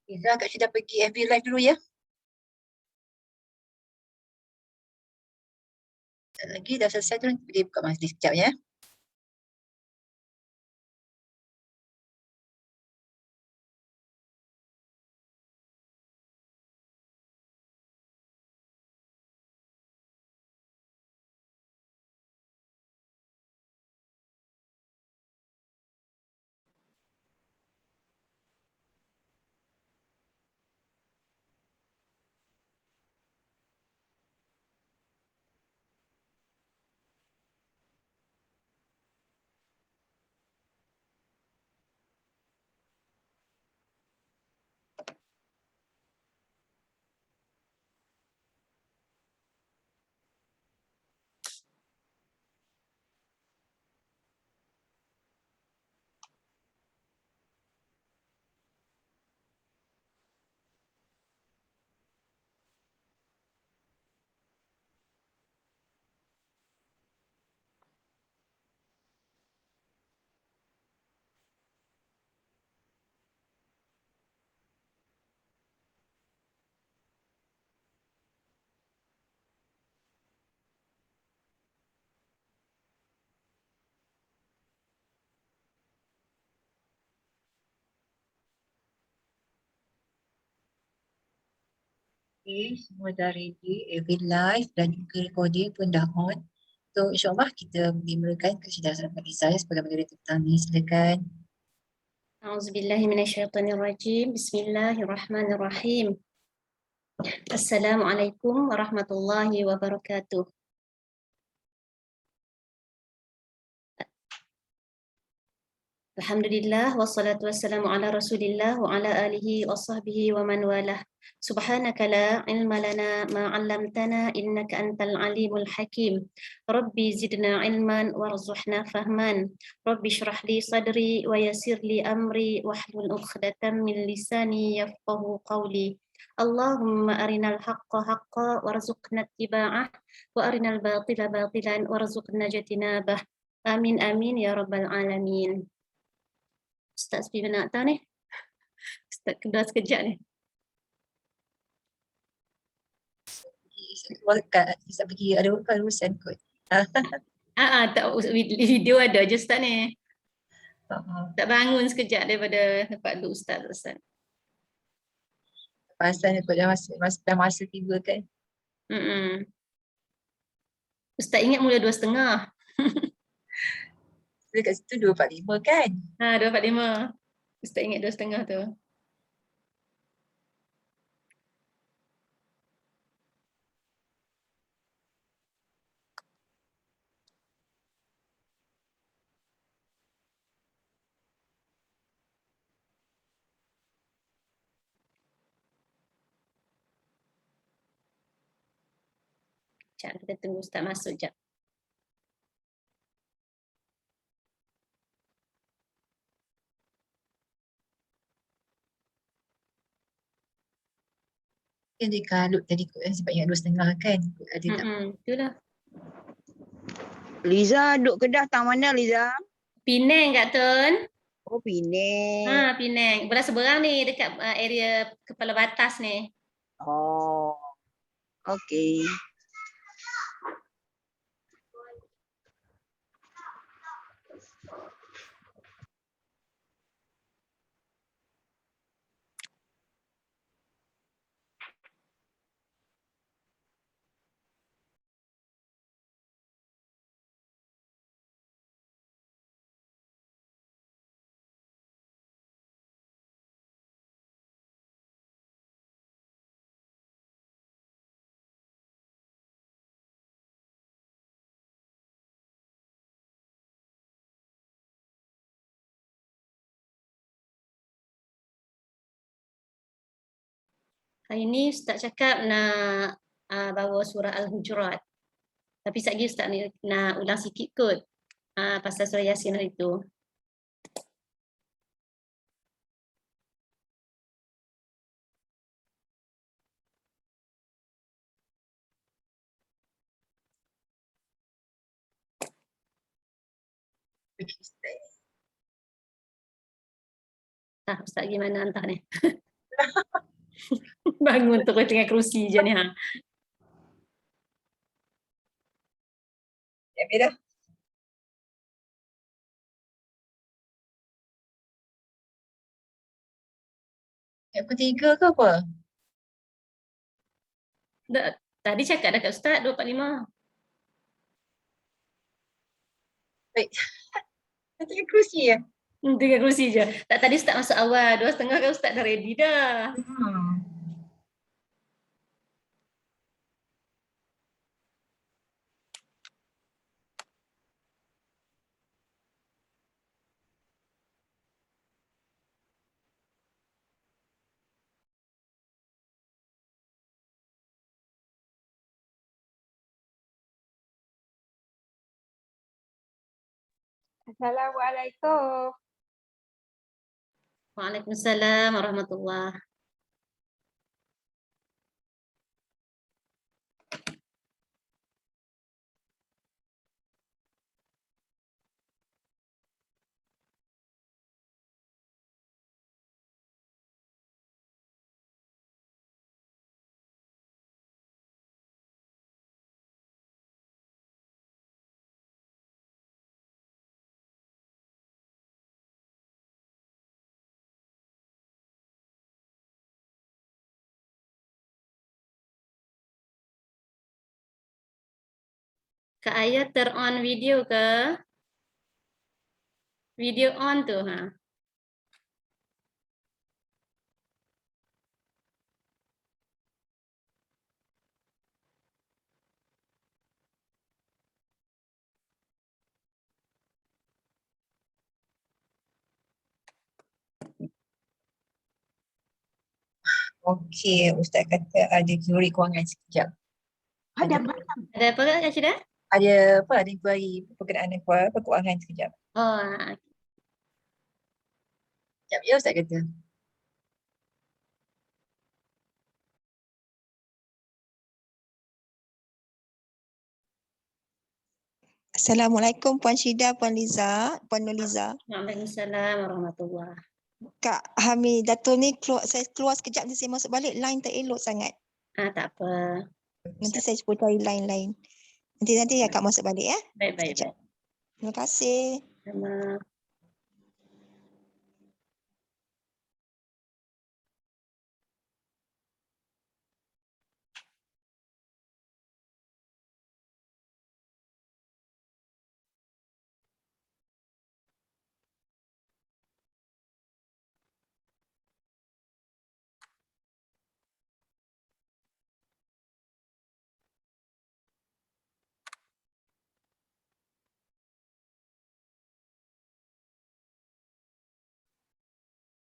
Iza Kak Syeda pergi FB Live dulu ya. Sekejap lagi dah selesai tu nanti dia buka majlis sekejap ya. Okay, semua dah ready, FB Live dan juga recording pun dah on. So insyaAllah kita dimulakan Kak Syeda Nafisa sebagai moderator pertama. Silakan. A'udzubillahiminasyaitonirrajim. Bismillahirrahmanirrahim. Assalamualaikum warahmatullahi wabarakatuh. Alhamdulillah wassalatu wassalamu ala Rasulillah wa ala alihi wa sahbihi wa man walah. Subhanaka la ilma lana ma 'allamtana innaka antal alimul hakim. Rabbi zidna ilman warzuqna fahman. Rabbi shrah li sadri wa yassir li amri wahlul 'uqdatam min lisani yafqahu qawli. Allahumma arinal haqqa haqqa warzuqna ittiba'ah wa arinal batila batilan warzuqna jatinabah. Amin amin ya rabbal alamin. Ustaz Fifi nak tahu ni. Ustaz kedua sekejap ni. Kak Syeda pergi ada urusan kot. Tak video ada je Ustaz ni. Tak bangun sekejap daripada tempat duduk Ustaz. Pasal kot dah masa tiba kan. Ustaz ingat mula 2.30. Dekat situ 2.45 kan? 2.45. Ustaz ingat 2.30 tu. Sekejap kita tunggu Ustaz masuk sekejap. Kan dia kalut tadi kot sebab ingat 2.30 kan? Ada tak? Itulah. Liza duduk Kedah tang mana Liza? Penang Kak Tun. Oh Penang. Penang. Belah seberang ni dekat area Kepala Batas ni. Oh. Okey. Hari ni Ustaz cakap nak bawa surah Al-Hujurat. Tapi sekejap lagi Ustaz ni nak ulang sikit kot pasal surah Yasin hari tu. Ustaz gimana entah ni. Bangun terus dengan kerusi je ni. Ya, dah. Yang ketiga ke apa? Tadi cakap dah kat Ustaz 245. Baik. Nanti kerusi ya? Dengan kerusi je. Tak, tadi Ustaz masuk awal. 2.30 kan Ustaz dah ready dah. Assalamualaikum. Waalaikumsalam warahmatullahi. Kak Ayah turn on video ke? Video on tu. Okey, Ustaz kata ada teori kewangan sekejap. Ada apa Kak Syida? Ada apa? Ada inquiry berkenaan kewangan sekejap. Oh, Sekejap ya Ustaz kata. Assalamualaikum Puan Syida, Puan Liza, Puan Nurliza. Waalaikumsalam warahmatullahi. Kak Hamidatul ni saya keluar sekejap nanti saya masuk balik, line tak elok sangat. Tak apa. Nanti saya cuba cari line lain. Nanti Kak masuk balik ya. Baik. Terima kasih. Sama.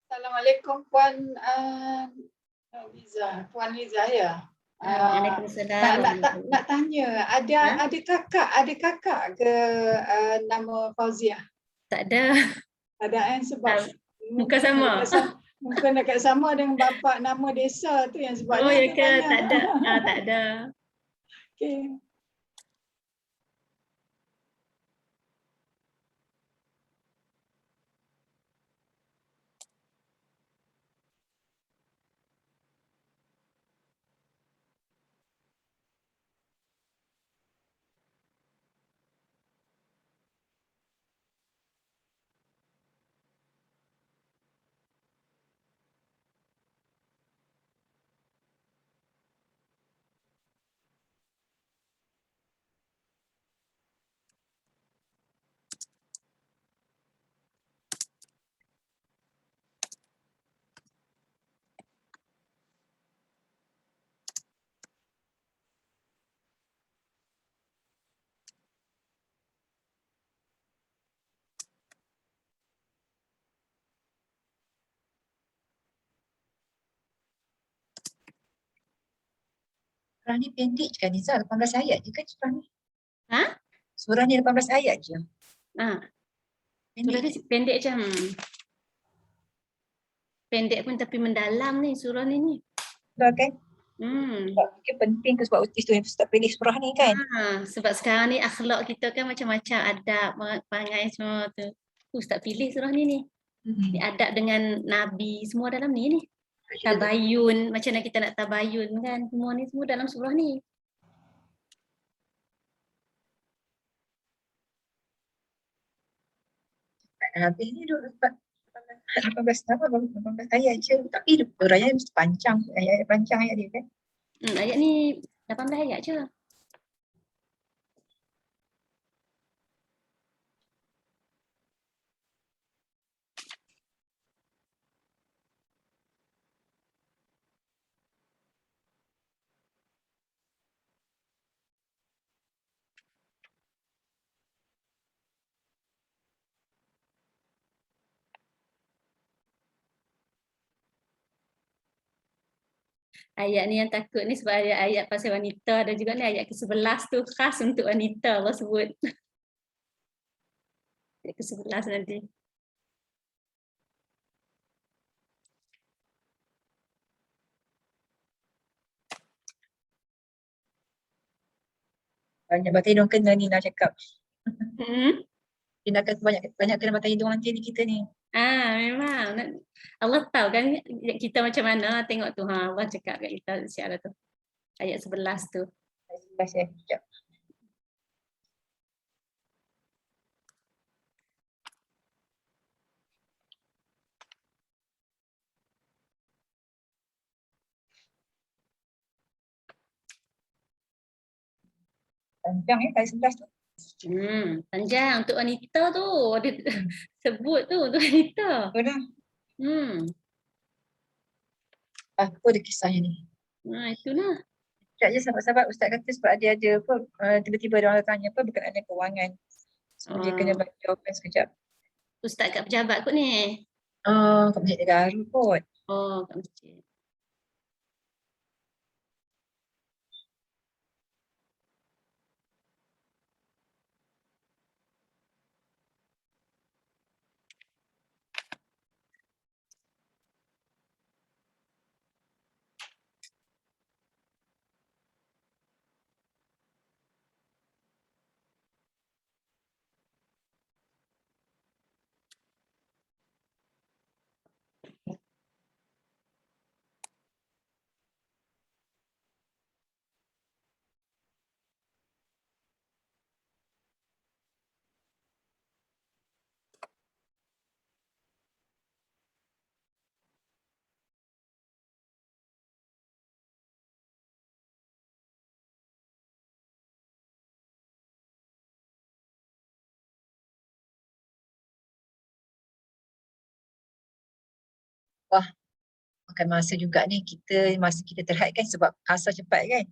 Assalamualaikum Puan Puan Liza ya. Waalaikumsalam. Nak tanya, ada kakak ke nama Fauziah? Tak ada. Ada sebab Muka sama. Mungkin dekat sama dengan bapa nama desa tu yang sebab Oh ya ke? Tak ada. Tak ada. Okey. Surah ni pendek je kan Liza, 18 ayat je kan surah ni? Ha? Surah ni 18 ayat je. Surah ni pendek je. Pendek pun tapi mendalam ni surah ni. Betul kan? Sebab mungkin penting ke sebab Ustaz tu yang Ustaz pilih surah ni kan? Sebab sekarang ni akhlak kita kan macam-macam, adab, perangai semua tu. Ustaz pilih surah ni. Adab dengan Nabi semua dalam ni. Tabayun, macam mana kita nak tabayun kan. Semua ni semua dalam surah ni. Habis ni 18 apa 18 ayat je. Tapi huraian mesti panjang. Ayat panjang ayat dia kan. Ayat ni 18 ayat je. Ayat ni yang takut ni sebab ayat pasal wanita, dan juga ni ayat ke-11 tu khas untuk wanita Allah sebut. Ayat ke-11 nanti. Banyak batang hidung kena ni nak cakap. Hmm? Dia nak kena banyak kena batang hidung nanti ni kita ni. Memang. Allah tahu kan kita macam mana, tengok tu. Allah cakap kat kita siapa tu. Ayat 11 tu. Ayat 11 sekejap. Panjang ayat 11 tu. Panjang untuk wanita tu. Dia sebut tu untuk wanita. Betul dah. Apa dia kisahnya ni? Itulah. Sekejap je sahabat-sahabat, Ustaz kata sebab dia ada apa, tiba-tiba dia orang tanya apa berkenaan dengan kewangan. So dia kena bagi jawapan sekejap. Ustaz kat pejabat kot ni. Kat Masjid Negara kot. Kat masjid. Wah, makan masa juga ni. Masa kita terhad kan sebab asal cepat kan.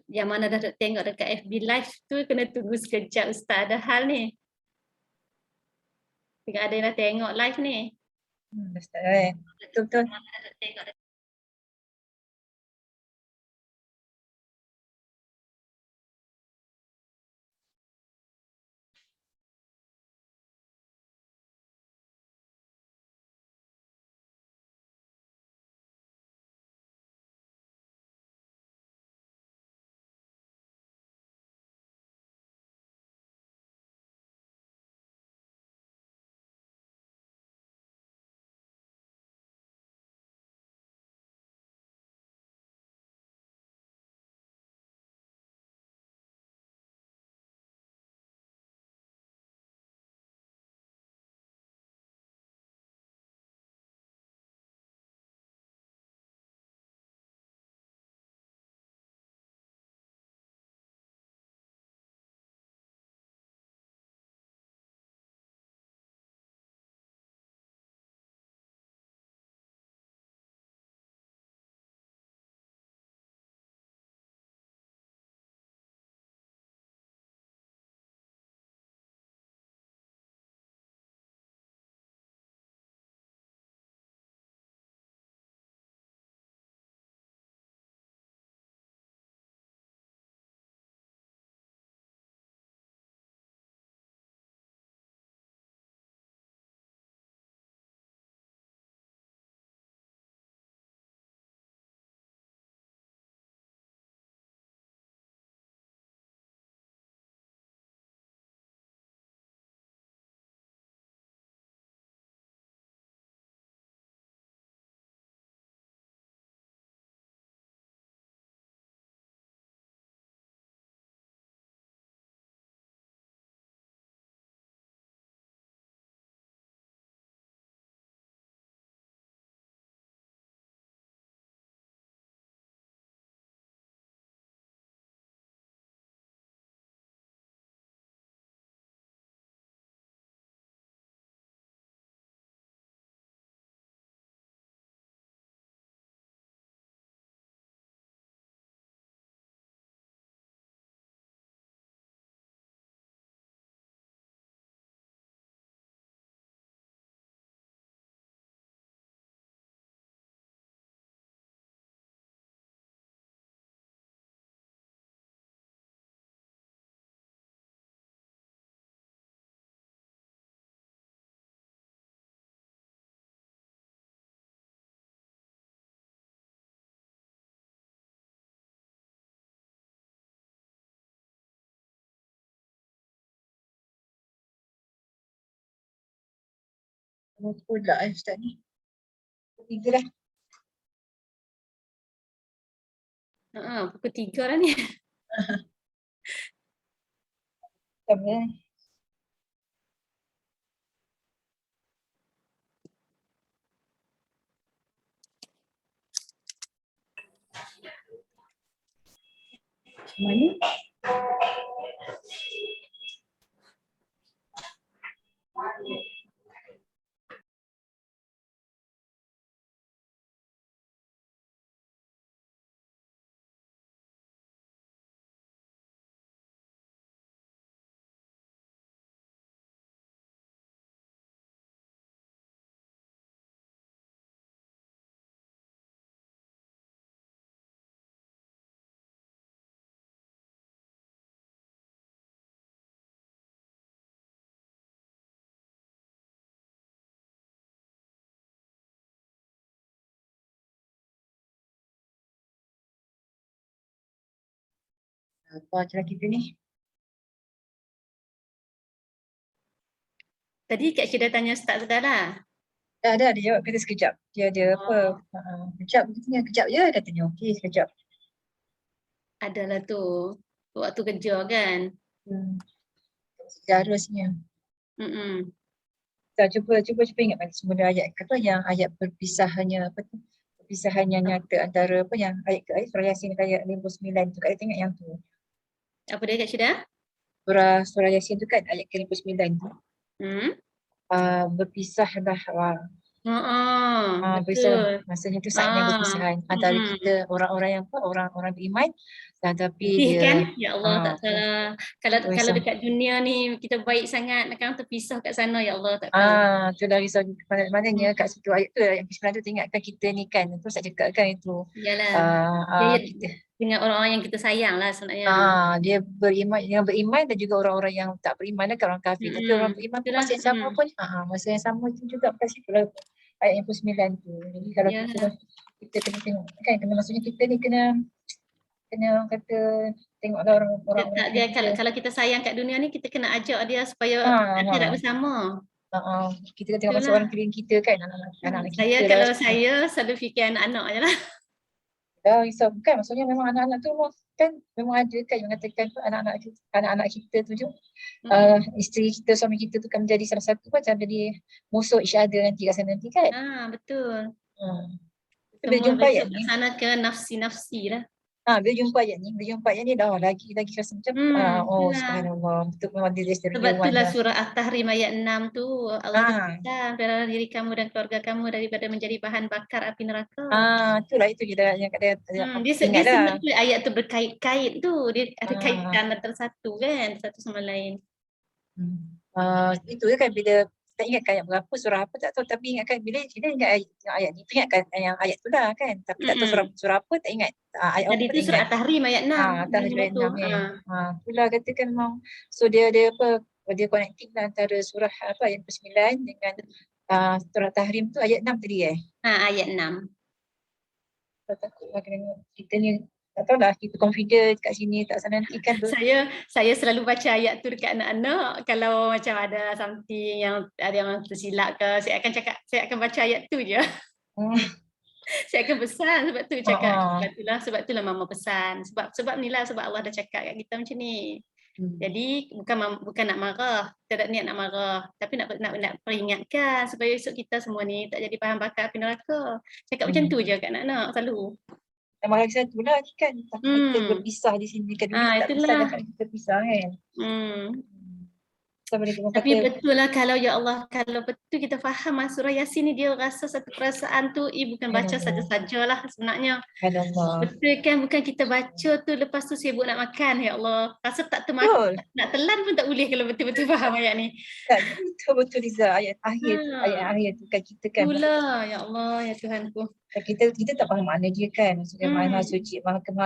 Yang mana dah tengok dekat FB Live tu kena tunggu sekejap, Ustaz ada hal ni. Tengok ada yang dah tengok live ni. Ustaz betul-betul. Pula Ustaz ni. 3 dah. Pukul 3 dah ni. Sama. Mana? Apa acara kita ni? Tadi Kak Syeda tanya Ustaz sudah lah. Dah dia jawab kata sekejap. Dia ada apa? Kejap katanya, kejap je katanya. Okey, sekejap. Adalah tu. Waktu kerja kan. Sejarah rasanya. Kita cuba ingat balik semula ayat apa yang ayat perpisahannya apa tu? Perpisahan yang nyata antara apa yang ayat surah Yasin ayat 59 tu. Kak tengok yang tu. Apa dia Kak Syeda? Surah Yasin tu kan ayat ke-59 tu. Berpisahlah betul. maksudnya tu saatnya berpisahan antara kita orang-orang yang apa orang-orang beriman tetapi Sedih dia kan? Ya Allah tak salah. Kalau dekat dunia ni kita baik sangat kan terpisah kat sana ya Allah tak tahu. Tu dah risau maknanya kat situ ayat tu yang ke-9 tu teringatkan kita ni kan tu saya cakap kan itu. Yalah. Kita dengan orang-orang yang kita sayang lah sebenarnya. Dia beriman dan juga orang-orang yang tak beriman dan orang kafir. Tapi orang beriman pun masa yang sama pun masa yang sama tu juga kat situ lah ayat yang ke-9 tu. Jadi kalau kita kena tengok kan maksudnya kita ni kena orang kata tengoklah orang-orang kalau kita sayang kat dunia ni kita kena ajak dia supaya akhirat bersama. Kita tengok masa orang keliling kita kan anak-anak kita. Kalau saya selalu fikir anak-anak je lah. Risau kan maksudnya memang anak-anak tu kan memang ada kan yang mengatakan anak-anak kita tu je isteri kita suami kita tu kan menjadi salah satu macam jadi musuh each other nanti kat sana nanti kan. Betul. Bila jumpa ayat ni sana ke nafsi-nafsi lah. Bila jumpa ayat ni dah lagi rasa macam subhanallah betul memang dia sebab itulah surah At-Tahrim ayat 6 tu Allah berkata pelihara diri kamu dan keluarga kamu daripada menjadi bahan bakar api neraka. Itulah itu je yang kata dia sebenarnya ayat tu berkait-kait tu dia ada kaitan antara satu kan satu sama lain. Itu kan bila tak ingatkan ayat berapa surah apa tak tahu tapi ingatkan bila kita ingat ayat ni ingatkan yang ayat tu lah kan tapi tak tahu surah apa tak ingat ayat tadi tu surah At-Tahrim ayat 6 At-Tahrim ayat 6 itulah katakan memang so dia apa dia connecting lah antara surah apa ayat ke-9 dengan surah At-Tahrim tu ayat 6 tadi ayat 6 takutlah kena kita ni tak tahulah kita confident kat sini tak sana nanti kan saya selalu baca ayat tu dekat anak-anak kalau macam ada something yang ada yang tersilap ke saya akan baca ayat tu je. Saya akan pesan sebab tu cakap sebab itulah mama pesan sebab inilah sebab Allah dah cakap kat kita macam ni. Jadi bukan nak marah, kita tak niat nak marah, tapi nak peringatkan supaya esok kita semua ni tak jadi bahan bakar api neraka. Cakap macam tu je kat anak-anak selalu. Tambah lagi satu lah kan kita berpisah di sini kan tak pisah dah kita pisah kan. Tapi betul lah kalau ya Allah kalau betul kita faham surah Yasin ni dia rasa satu perasaan tu bukan baca saja-sajalah sebenarnya. Betul kan bukan kita baca tu lepas tu sibuk nak makan ya Allah rasa tak termakan nak telan pun tak boleh kalau betul-betul faham ayat ni. Betul Liza ayat akhir tu kan kita kan. Itulah ya Allah ya Tuhanku. Kita tak faham makna dia kan maksudnya maha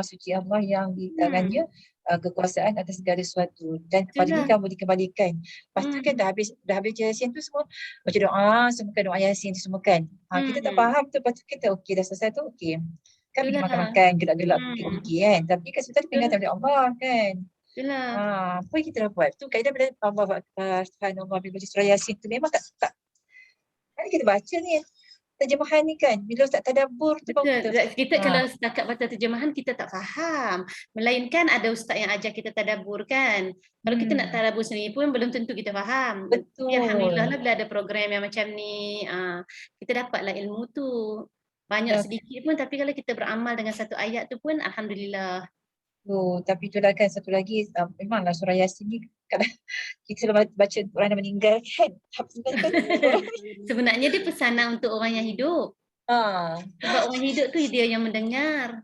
suci Allah yang di tangannya kekuasaan atas segala sesuatu dan kepada kamu dikembalikan. Lepas tu kan dah habis Yasin tu semua baca doa semua kan doa Yasin tu semua kan. Kita tak faham tu lepas tu kita okey dah selesai tu okey. Kan pergi makan-makan gelak-gelak pergi kan tapi kan sebenarnya peringatan dari Allah kan. Apa yang kita dah buat tu kaedah bila Allah subhanallah bila baca surah Yasin tu memang tak Mari kita baca ni. Terjemahan ni kan. Bila Ustaz tadabbur tu baru Betul. Kita kalau setakat baca terjemahan kita tak faham. Melainkan ada ustaz yang ajar kita tadabbur kan. Kalau kita nak tadabbur sendiri pun belum tentu kita faham. Betul. Tapi alhamdulillah lah bila ada program yang macam ni, kita dapatlah ilmu tu. Banyak sedikit pun, tapi kalau kita beramal dengan satu ayat tu pun alhamdulillah. Tapi itulah kan satu lagi, memanglah surah Yasin ni kadang kita kalau baca orang yang meninggal kan. Sebenarnya dia pesanan untuk orang yang hidup. Sebab orang hidup tu dia yang mendengar.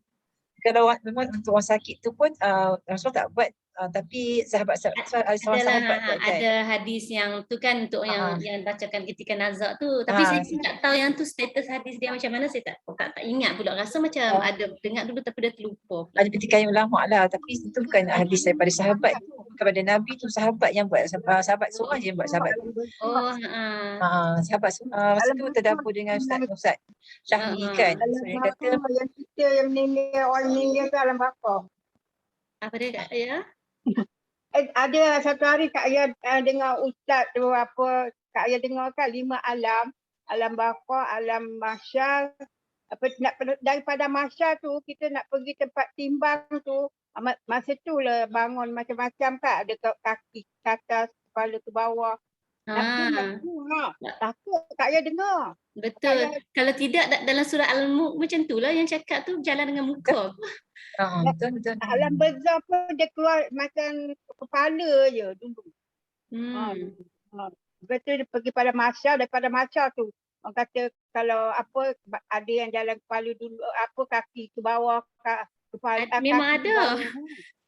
Kalau memang untuk orang sakit tu pun Rasulullah tak buat, tapi sahabat buat kan. Ada hadis yang tu kan untuk yang bacakan ketika nazak tu. Tapi saya pun tak tahu yang tu status hadis dia macam mana, saya tak ingat pula. Rasa macam ada dengar dulu tapi dah terlupa. Ada petikan ulama lah, tapi itu bukan hadis daripada sahabat tu. Kepada Nabi tu sahabat yang buat, sahabat seorang je yang buat sahabat tu. Sahabat masa tu terdampur dengan Ustaz Syahri kan. So dia kata yang kita yang meninggal, orang meninggal tu alam berapa? Apa dia kata ya? Ada satu hari Kak Ayah dengar ustaz tu apa, Kak Ayah dengar kan 5 alam, alam baqah, alam mahsyar. Daripada mahsyar tu kita nak pergi tempat timbang tu, masa tu lah bangun macam-macam kan, ada kaki ke atas, kepala ke bawah. Takut Kak Ayah dengar. Betul. Kalau tidak dalam surah Al-Mulk macam tu lah yang cakap tu berjalan dengan muka. Betul. Alam barzah pun dia keluar macam kepala je dulu. Lepas tu dia pergi pada mahsyar, daripada mahsyar tu orang kata kalau apa ada yang jalan kepala dulu, apa kaki ke bawah, kepala memang kaki ada. bawah.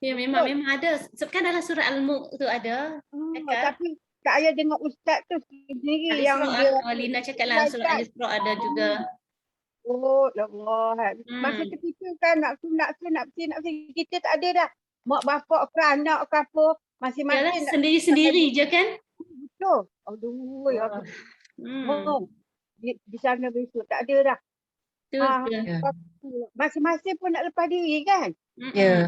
Ya memang ada. Sebab kan dalam surah Al-Mulk tu ada. Tapi Kak Ayah dengar ustaz tu sendiri yang dia Lina cakap lah surah Al-Isra ada juga. Oh Allah. Masa tu kita kan nak kita tak ada dah. Mak bapak ke anak ke apa, masing-masing sendiri-sendiri je kan? Betul. Aduh ya. Di sana besok tak ada dah. Masing-masing pun nak lepas diri kan? Ya.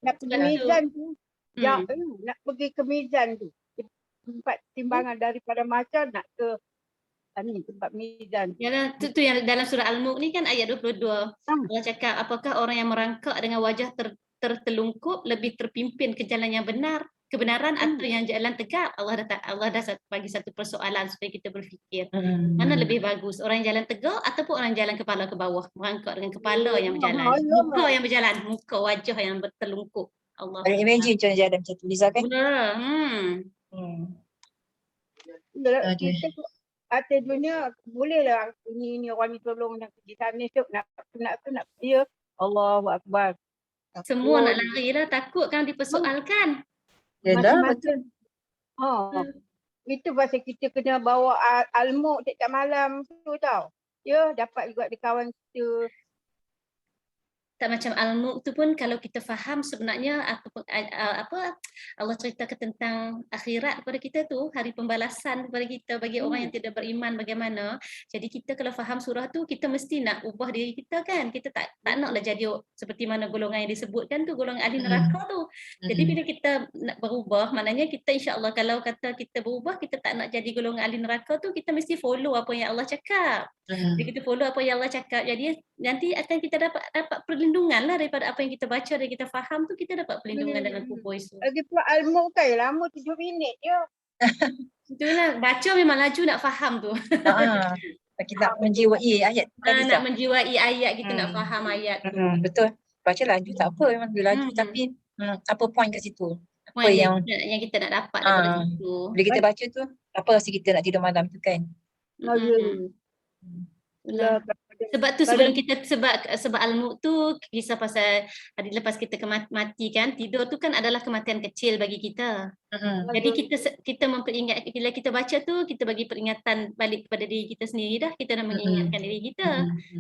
Nak pergi mizan tu. Nak pergi ke mizan tu. Tempat timbangan daripada macam nak ke tempat mizan. Yalah, tu yang dalam surah Al-Mulk ni kan ayat 22. Allah cakap apakah orang yang merangkak dengan wajah tertelungkup lebih terpimpin ke jalan yang kebenaran atau yang jalan tegak? Allah dah bagi satu persoalan supaya kita berfikir. Mana lebih bagus, orang yang jalan tegak ataupun orang yang jalan kepala ke bawah, merangkak dengan kepala yang berjalan. Muka yang berjalan, muka wajah yang tertelungkup. Allah. Imagine macam jalan macam tu Liza kan. Kita atas dunia bolehlah ini orang ni tolong nak pergi sana esok nak dia Allahu Akbar. Semua nak lari lah, takut kan dipersoalkan. Yalah betul. Itu pasal kita kena bawa Al-Mulk tiap malam tu tau. Ya dapat juga di kawan kita. Tak macam Al-Mulk tu pun kalau kita faham sebenarnya apa Allah ceritakan tentang akhirat kepada kita tu, hari pembalasan kepada kita bagi orang yang tidak beriman bagaimana. Jadi kita kalau faham surah tu kita mesti nak ubah diri kita kan. Kita tak naklah jadi seperti mana golongan yang disebutkan tu, golongan ahli neraka tu. Jadi bila kita nak berubah, maknanya kita insya-Allah kalau kata kita berubah, kita tak nak jadi golongan ahli neraka tu, kita mesti follow apa yang Allah cakap. Jadi kita follow apa yang Allah cakap. Jadi nanti akan kita dapat perlindungan lah daripada apa yang kita baca dan kita faham tu, kita dapat perlindungan dalam kubur itu. Lagi pula Al-Mulk kan lama 7 minit je. Itulah, baca memang laju nak faham tu. Kita nak menjiwai ayat tadi. Nak menjiwai ayat, kita nak faham ayat tu. Betul. Baca laju tak apa, memang dia laju tapi apa point kat situ? Apa yang kita nak dapat daripada situ. Bila kita baca tu, apa rasa kita nak tidur malam tu kan? Sebab tu sebelum kita sebab Al-Mulk tu kisah pasal hari lepas kita mati kan, tidur tu kan adalah kematian kecil bagi kita. Jadi kita memperingat, bila kita baca tu kita bagi peringatan balik kepada diri kita sendiri dah, kita nak mengingatkan diri kita.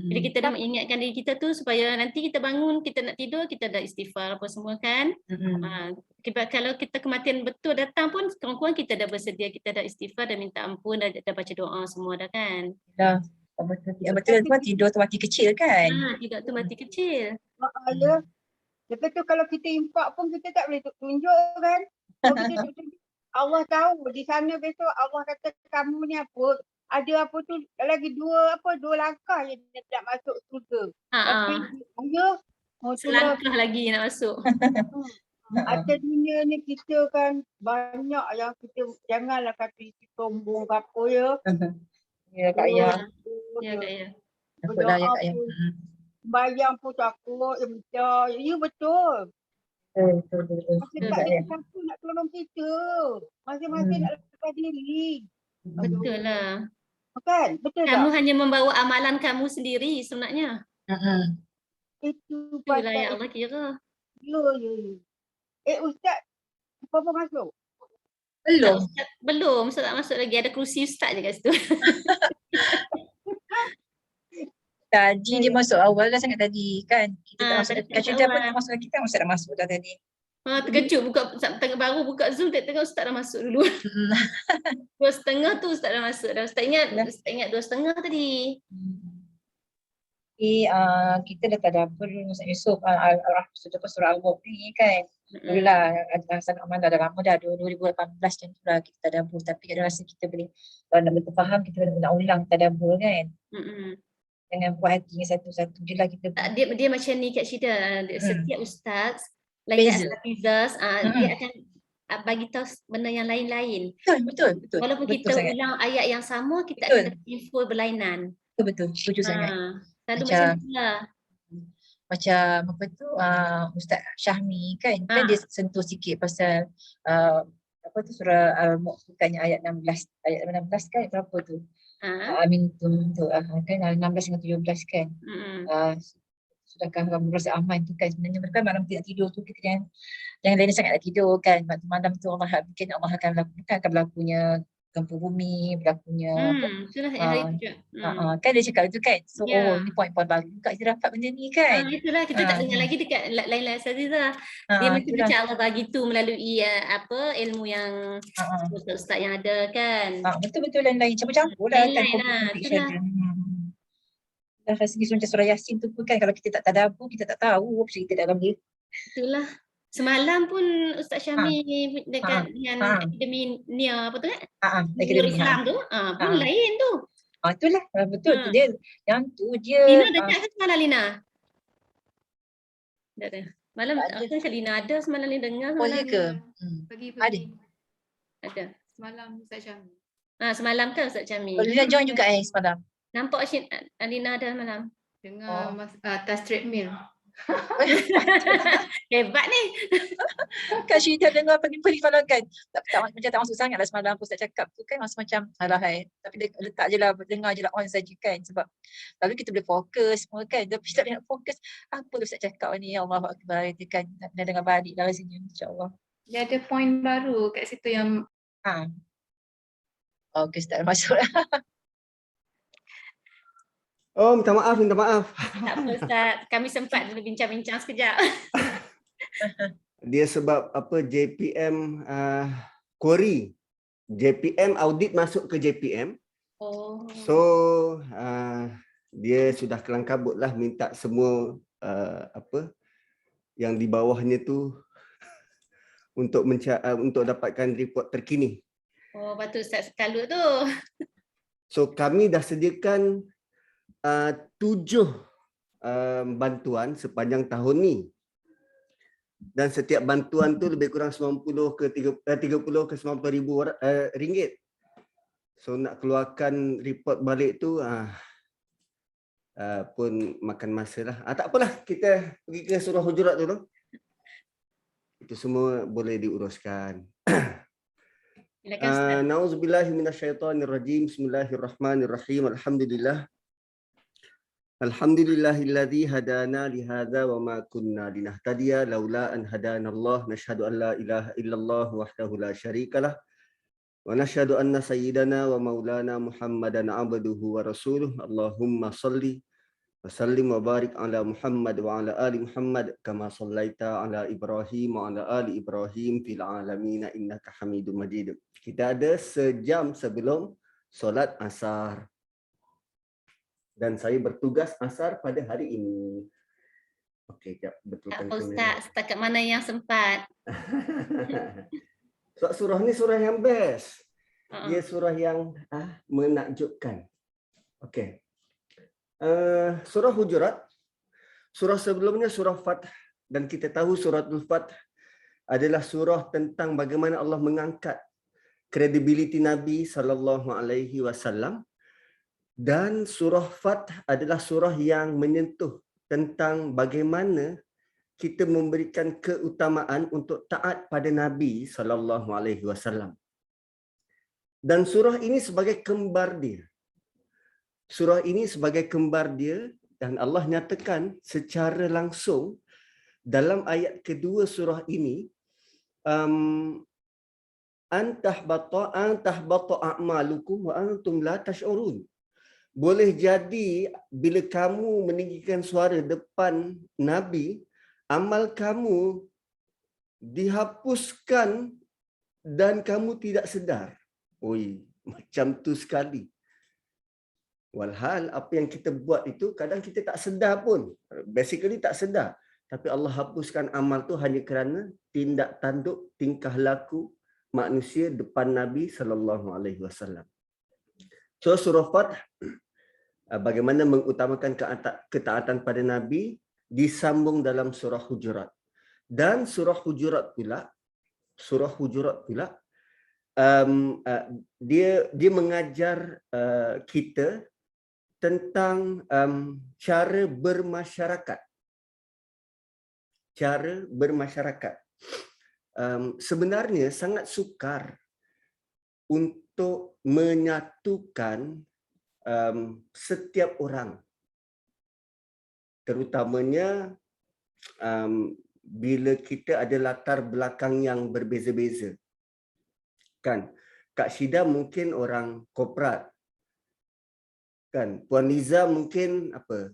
Bila kita dah mengingatkan diri kita tu supaya nanti kita bangun, kita nak tidur, kita dah istighfar apa semua kan. Kalau kita kematian betul datang pun kurang-kurang kita dah bersedia, kita dah istighfar dan minta ampun, dah baca doa semua dah kan. Betul tidur tu mati kecil kan? Tidur tu mati kecil. Ya. Lepas tu kalau kita impak pun kita tak boleh tunjuk kan. Allah tahu di sana besok Allah kata kamu ni apa. ada apa tu lagi dua langkah yang dia nak masuk surga. Tapi dia itulah Selangkah lagi nak masuk. atas dunia ni kita kan banyak yang kita janganlah kata kita sombong ke apa ya. Ya Kak Ya. Ya Kak Ya. Takutlah ya Kak Ya. Bayang pun takut, minta. Ya betul. Betul. Masih tak ada siapa nak tolong kita. Masing-masing nak lepas diri. Betul lah. Kan? Betul Kamu tak? hanya membawa amalan kamu sendiri sebenarnya. Itu Itulah yang pasal. Allah kira. Ya. Ustaz, apa masuk? Belum. Belum, Ustaz tak masuk lagi. Ada kerusi Ustaz je kat situ. Tadi dia masuk awal dah sangat tadi kan. Kita tak masuk. tadi Kak Syida pun tak masuk. Kita Ustaz dah masuk dah tadi. Terkejut tengah baru buka Zoom, tengok Ustaz dah masuk dulu. 2:30 tu Ustaz dah masuk dah. Ustaz ingat 2:30 tadi. Kita dah tadabbur Ustaz Yusof surah Al-Baqarah ni kan. Dululah sangat aman dah lama dah 2018 macam tu lah kita tadabbur, tapi ada rasa kita boleh kalau nak betul faham kita kena ulang tadabbur kan. Jangan puas hati satu-satu je lah kita. Dia macam ni Kak Syida, setiap ustaz lain asatizah dia akan bagi tahu benda yang lain-lain. Betul. Walaupun betul kita sangat. ulang ayat yang sama, kita akan dapat info berlainan. Betul. Setuju sangat. Selalu macam itulah. Macam apa tu Ustaz Syahmi kan dia sentuh sikit pasal apa tu surah bukannya ayat 16 kan berapa tu amin tu kan 16 dengan 17 kan sudahkah kamu merasa aman tu kan sebenarnya mereka malam tidak tidur tu kita jangan lain sangat nak tidur kan malam tu Allah akan berlakunya gempa bumi, berlakunya itulah hari tu. Kan dia cakap itu kan. So ni poin-poin baru juga kita dapat benda ni kan. Itulah kita tak dengar lagi dekat lain-lain asatizah. Dia macam Allah bagi tu melalui ilmu yang ustaz yang ada kan. Betul lain-lain campur-campur lah kan. Dah rasa macam surah Yasin tu pun kan kalau kita tak tadabbur kita tak tahu apa cerita dalam dia. Itulah. Semalam pun Ustaz Syahmi dekat dengan Akademi Nia apa tu kan? Akademi Islam tu pun lain tu. Itulah betul tu dia. Yang tu dia Lina dekat ke semalam Lina? Tak ada. Malam aku macam Lina ada semalam ni dengar semalam. Boleh ke? Pergi. Ada. Semalam Ustaz Syahmi. Semalam kan Ustaz Syahmi? Lina join juga semalam. Nampak Lina ada malam. Dengar atas treadmill. Hebat ni. Kak Syida dengar pening-pening malam kan. Macam tak masuk sangat lah semalam aku Ustaz cakap tu kan macam alah tapi dia letak je lah dengar je lah on saja kan sebab lalu kita boleh fokus semua kan tapi tak nak fokus apa tu Ustaz cakap ni Allahu Akbar itu kan nak dengar balik lah rasanya insyaAllah. Dia ada poin baru kat situ yang okey Ustaz masuk lah. Oh, minta maaf. Tak apa Ustaz, kami sempat dulu bincang-bincang sekejap. Dia sebab apa JPM query. JPM audit masuk ke JPM. So dia sudah kelang kabut lah minta semua apa yang di bawahnya tu untuk dapatkan report terkini. Patut Ustaz kalut tu. So kami dah sediakan 7 bantuan sepanjang tahun ni. Dan setiap bantuan tu lebih kurang 30 ke 90 ribu ringgit. So nak keluarkan report balik tu pun makan masa lah. Tak apalah, kita pergi ke surah Hujurat dulu. Itu semua boleh diuruskan. Nauzubillahi minasyaitonirrajim. Bismillahirrahmanirrahim. Alhamdulillahilladzi hadana lihadza wa ma kunna linahtadiya laula an hadanallah. Nashhadu an la ilaha illallah wahdahu la syarikalah wa nashhadu anna sayyidana wa maulana Muhammadan abduhu wa rasuluh. Allahumma salli wa sallim wa barik ala Muhammad wa ala ali Muhammad kama sallaita ala Ibrahim wa ala ali Ibrahim fil alamin innaka Hamidum Majid. Kita ada sejam sebelum solat asar. Dan saya bertugas asar pada hari ini. Okey, jap betulkan kamera. Ustaz, setakat mana yang sempat. Surah ni surah yang best. Dia surah yang menakjubkan. Okey. Surah Hujurat, surah sebelumnya surah Fath, dan kita tahu suratul Fath adalah surah tentang bagaimana Allah mengangkat kredibiliti Nabi SAW, dan surah Fath adalah surah yang menyentuh tentang bagaimana kita memberikan keutamaan untuk taat pada Nabi SAW. Dan surah ini sebagai kembar dia. Surah ini sebagai kembar dia, dan Allah nyatakan secara langsung dalam ayat kedua surah ini, antahbata a'malukum wa antum la tash'urun. Boleh jadi bila kamu meninggikan suara depan Nabi, amal kamu dihapuskan dan kamu tidak sedar. Oi, macam tu sekali. Walhal apa yang kita buat itu kadang kita tak sedar pun. Basically tak sedar. Tapi Allah hapuskan amal tu hanya kerana tindak tanduk tingkah laku manusia depan Nabi SAW. So surah Fath bagaimana mengutamakan ketaatan pada Nabi disambung dalam surah Hujurat. Dan surah Hujurat pula dia mengajar kita tentang cara bermasyarakat. Sebenarnya sangat sukar untuk menyatukan setiap orang, terutamanya bila kita ada latar belakang yang berbeza-beza. Kan, Kak Syida mungkin orang korporat, kan? Puan Liza mungkin apa?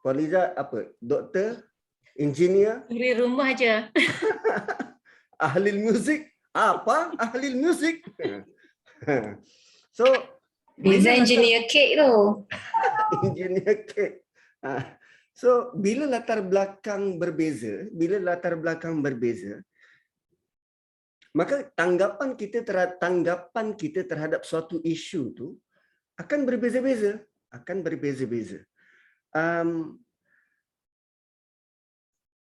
Puan Liza apa? Doktor, engineer, Di rumah aja. ahli muzik, apa? Ahli muzik. So, Liza engineer kek tu. engineer kek. So, bila latar belakang berbeza, maka tanggapan kita terhadap suatu isu tu akan berbeza-beza.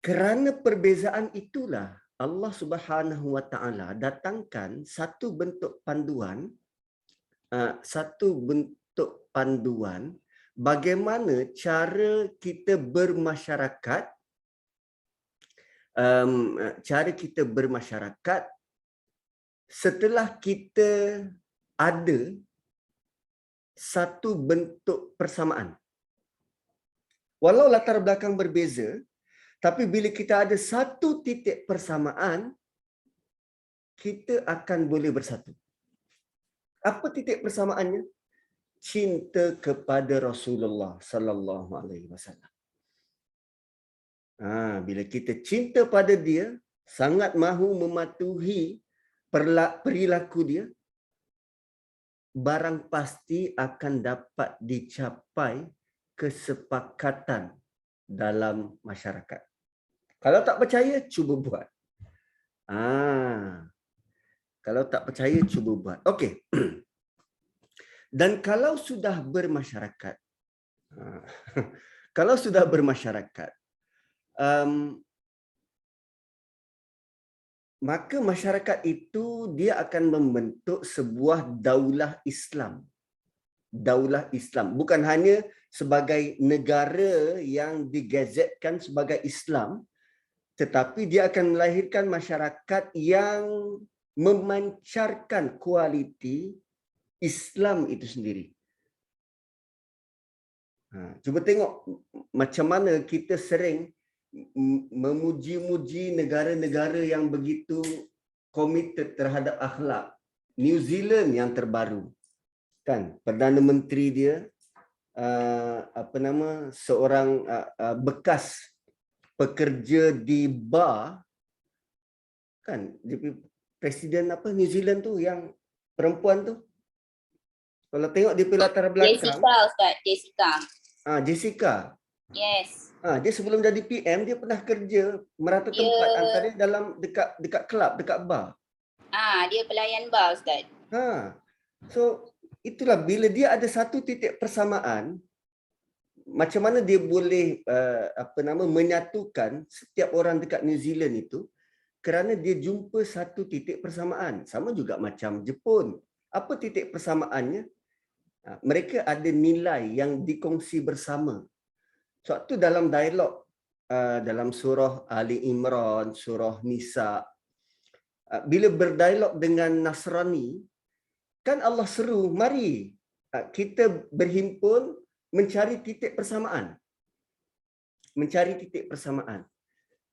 Kerana perbezaan itulah Allah Subhanahu Wa Taala datangkan satu bentuk panduan bagaimana cara kita bermasyarakat setelah kita ada satu bentuk persamaan. Walau latar belakang berbeza, tapi bila kita ada satu titik persamaan, kita akan boleh bersatu. Apa titik persamaannya? Cinta kepada Rasulullah sallallahu alaihi wasallam. Bila kita cinta pada dia, sangat mahu mematuhi perilaku dia, barang pasti akan dapat dicapai kesepakatan dalam masyarakat. Kalau tak percaya, cuba buat. Kalau tak percaya, cuba buat. Okey. Dan kalau sudah bermasyarakat, maka masyarakat itu dia akan membentuk sebuah daulah Islam. Daulah Islam. Bukan hanya sebagai negara yang digazetkan sebagai Islam, tetapi dia akan melahirkan masyarakat yang memancarkan kualiti Islam itu sendiri. Cuba tengok macam mana kita sering memuji-muji negara-negara yang begitu komited terhadap akhlak. New Zealand yang terbaru, kan? Perdana Menteri dia seorang bekas pekerja di bar, kan? Presiden New Zealand tu yang perempuan tu. Kalau tengok dia latar belakang. Jessica, Ustaz. Jessica. Yes. Dia sebelum jadi PM dia pernah kerja merata tempat antara dalam dekat kelab, dekat bar. Dia pelayan bar, Ustaz. So itulah bila dia ada satu titik persamaan, macam mana dia boleh menyatukan setiap orang dekat New Zealand itu kerana dia jumpa satu titik persamaan. Sama juga macam Jepun. Apa titik persamaannya? Mereka ada nilai yang dikongsi bersama. Sebab tu dalam dialog dalam surah Ali Imran, surah Nisa, bila berdialog dengan Nasrani, kan Allah seru, mari kita berhimpun mencari titik persamaan. Mencari titik persamaan.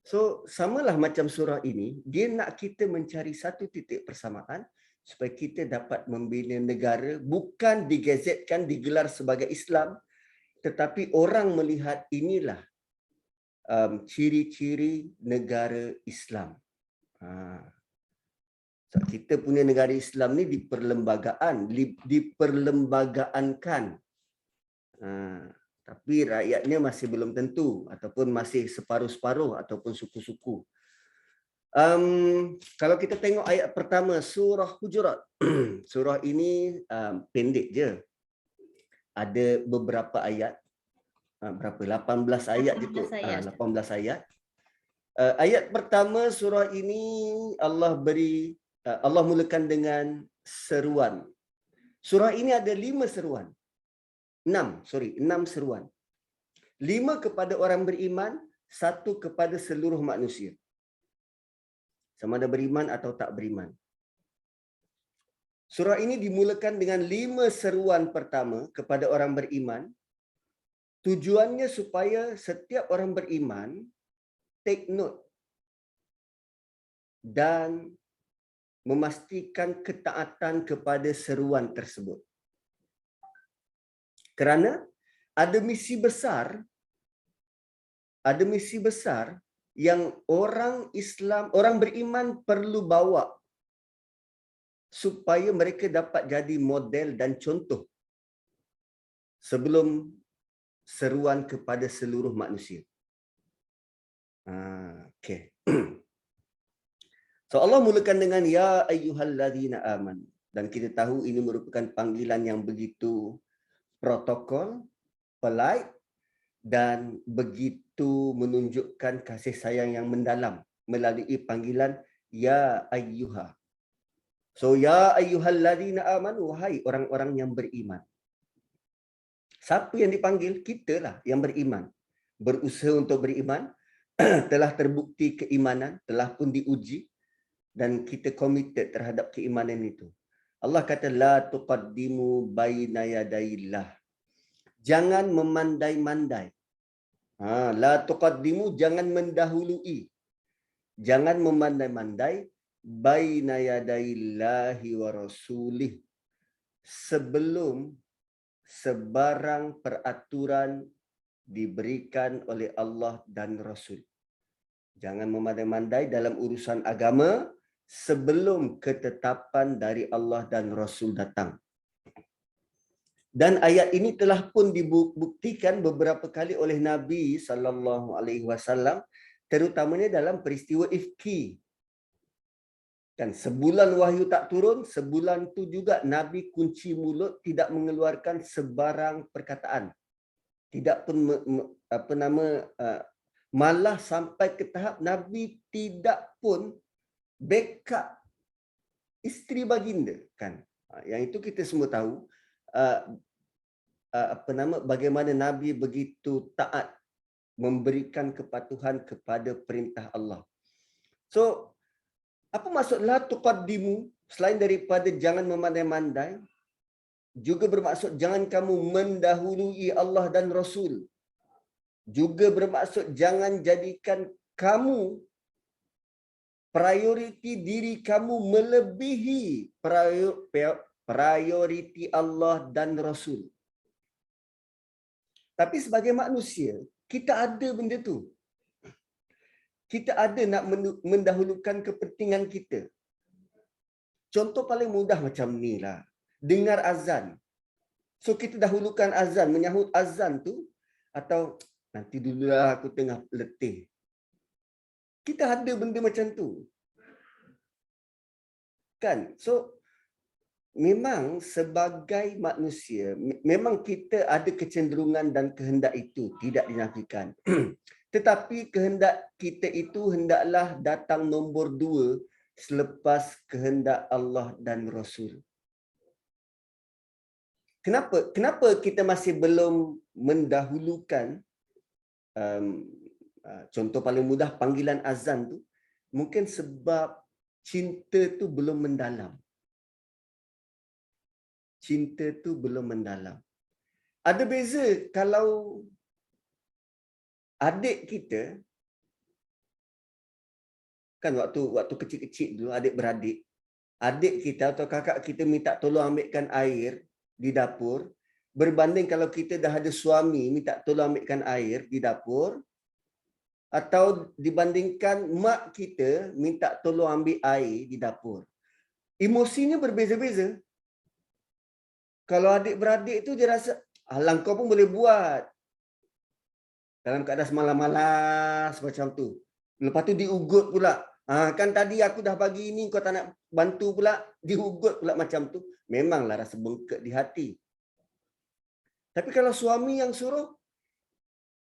So, samalah macam surah ini, dia nak kita mencari satu titik persamaan supaya kita dapat membina negara, bukan digazetkan, digelar sebagai Islam, tetapi orang melihat inilah ciri-ciri negara Islam. So, kita punya negara Islam ni diperlembagaankan. Tapi rakyatnya masih belum tentu ataupun masih separuh-separuh ataupun suku-suku. Kalau kita tengok ayat pertama surah Hujurat. Surah ini pendek je. Ada beberapa ayat. Berapa? 18 ayat je tu. 18 ayat. Ayat pertama surah ini Allah mulakan dengan seruan. Surah ini ada 5 seruan. 6 seruan. 5 kepada orang beriman, 1 kepada seluruh manusia. Sama ada beriman atau tak beriman. Surah ini dimulakan dengan 5 seruan pertama kepada orang beriman. Tujuannya supaya setiap orang beriman take note dan memastikan ketaatan kepada seruan tersebut. Kerana ada misi besar yang orang Islam, orang beriman perlu bawa supaya mereka dapat jadi model dan contoh sebelum seruan kepada seluruh manusia. Okay. So Allah mulakan dengan ya ayyuhalladzina amanu, dan kita tahu ini merupakan panggilan yang begitu protokol, polite dan begitu menunjukkan kasih sayang yang mendalam melalui panggilan ya ayyuha. So ya ayyuhalladzina amanu, wahai orang-orang yang beriman. Siapa yang dipanggil? Kita lah yang beriman. Berusaha untuk beriman, telah terbukti keimanan, telah pun diuji dan kita committed terhadap keimanan itu. Allah kata la tuqaddimu baina yadayillah. Jangan memandai-mandai. La tuqaddimu, jangan mendahului. Jangan memandai-mandai baina yadayillahi wa rasulih. Sebelum sebarang peraturan diberikan oleh Allah dan Rasul. Jangan memandai-mandai dalam urusan agama sebelum ketetapan dari Allah dan Rasul datang. Dan ayat ini telah pun dibuktikan beberapa kali oleh Nabi SAW, terutamanya dalam peristiwa Ifki. Dan sebulan wahyu tak turun, sebulan tu juga Nabi kunci mulut, tidak mengeluarkan sebarang perkataan. Tidak pun malah sampai ke tahap Nabi tidak pun backup isteri baginda, kan? Yang itu kita semua tahu. Bagaimana Nabi begitu taat memberikan kepatuhan kepada perintah Allah. So, apa maksud la tuqaddimu? Selain daripada jangan memandai-mandai, juga bermaksud jangan kamu mendahului Allah dan Rasul. Juga bermaksud jangan jadikan kamu prioriti diri kamu melebihi prioriti Allah dan Rasul. Tapi sebagai manusia, kita ada benda tu. Kita ada nak mendahulukan kepentingan kita. Contoh paling mudah macam ni lah. Dengar azan. So kita dahulukan azan, menyahut azan tu, atau nanti dululah aku tengah letih. Kita ada benda macam tu. Kan? So memang sebagai manusia, memang kita ada kecenderungan dan kehendak itu tidak dinafikan. Tetapi kehendak kita itu hendaklah datang nombor 2 selepas kehendak Allah dan Rasul. Kenapa kita masih belum mendahulukan contoh paling mudah panggilan azan tu? Mungkin sebab cinta tu belum mendalam. Cinta tu belum mendalam. Ada beza kalau adik kita, kan waktu kecil-kecil dulu, adik-beradik, adik kita atau kakak kita minta tolong ambilkan air di dapur, berbanding kalau kita dah ada suami minta tolong ambilkan air di dapur, atau dibandingkan mak kita minta tolong ambil air di dapur. Emosinya berbeza-beza. Kalau adik-beradik tu dia rasa, alah kau pun boleh buat. Dalam keadaan malas-malas macam tu. Lepas tu diugut pula. Kan tadi aku dah bagi ini, kau tak nak bantu pula. Diugut pula macam tu. Memanglah rasa bengkak di hati. Tapi kalau suami yang suruh,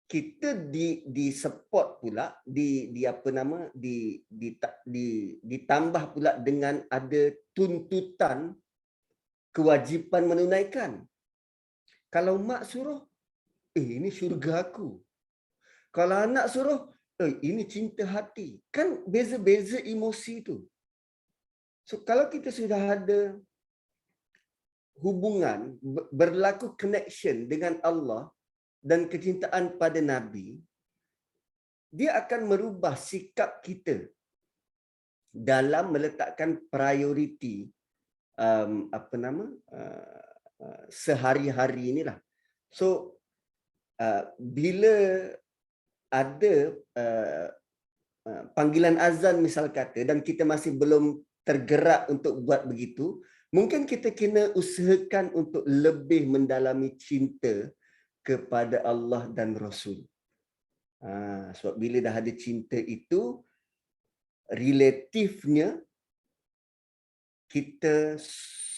kita di support pula, ditambah pula dengan ada tuntutan kewajipan menunaikan. Kalau mak suruh, ini syurga aku. Kalau anak suruh, ini cinta hati. Kan beza-beza emosi tu. So kalau kita sudah ada hubungan, berlaku connection dengan Allah dan kecintaan pada Nabi, dia akan merubah sikap kita dalam meletakkan prioriti sehari-hari inilah. So bila ada panggilan azan misal kata dan kita masih belum tergerak untuk buat begitu, mungkin kita kena usahakan untuk lebih mendalami cinta kepada Allah dan Rasul. Sebab bila dah ada cinta itu, relatifnya kita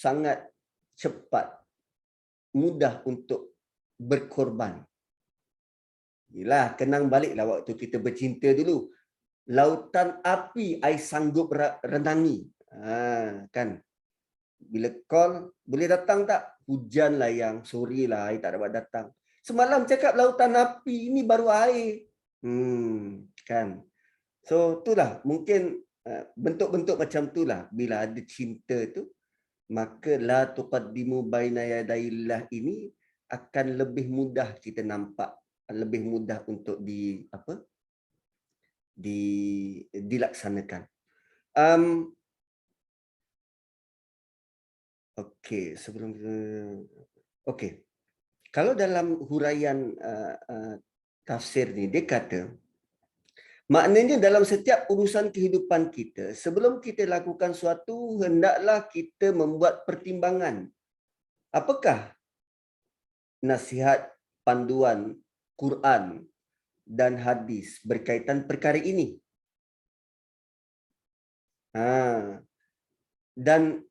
sangat cepat, mudah untuk berkorban. Yelah, kenang baliklah waktu kita bercinta dulu. Lautan api, I sanggup renangi. Kan? Bila call, boleh datang tak? Hujan lah yang, sorry lah, I tak dapat datang. Semalam cakap lautan api, ini baru air. Kan? So, itulah. Mungkin bentuk-bentuk macam itulah. Bila ada cinta tu, maka la tuqaddimu baina yadayillah ini akan lebih mudah kita nampak. Lebih mudah untuk dilaksanakan. Okey, sebelum okey. Kalau dalam huraian tafsir ni dia kata, maknanya dalam setiap urusan kehidupan kita, sebelum kita lakukan suatu, hendaklah kita membuat pertimbangan. Apakah nasihat, panduan Quran dan hadis berkaitan perkara ini? Dan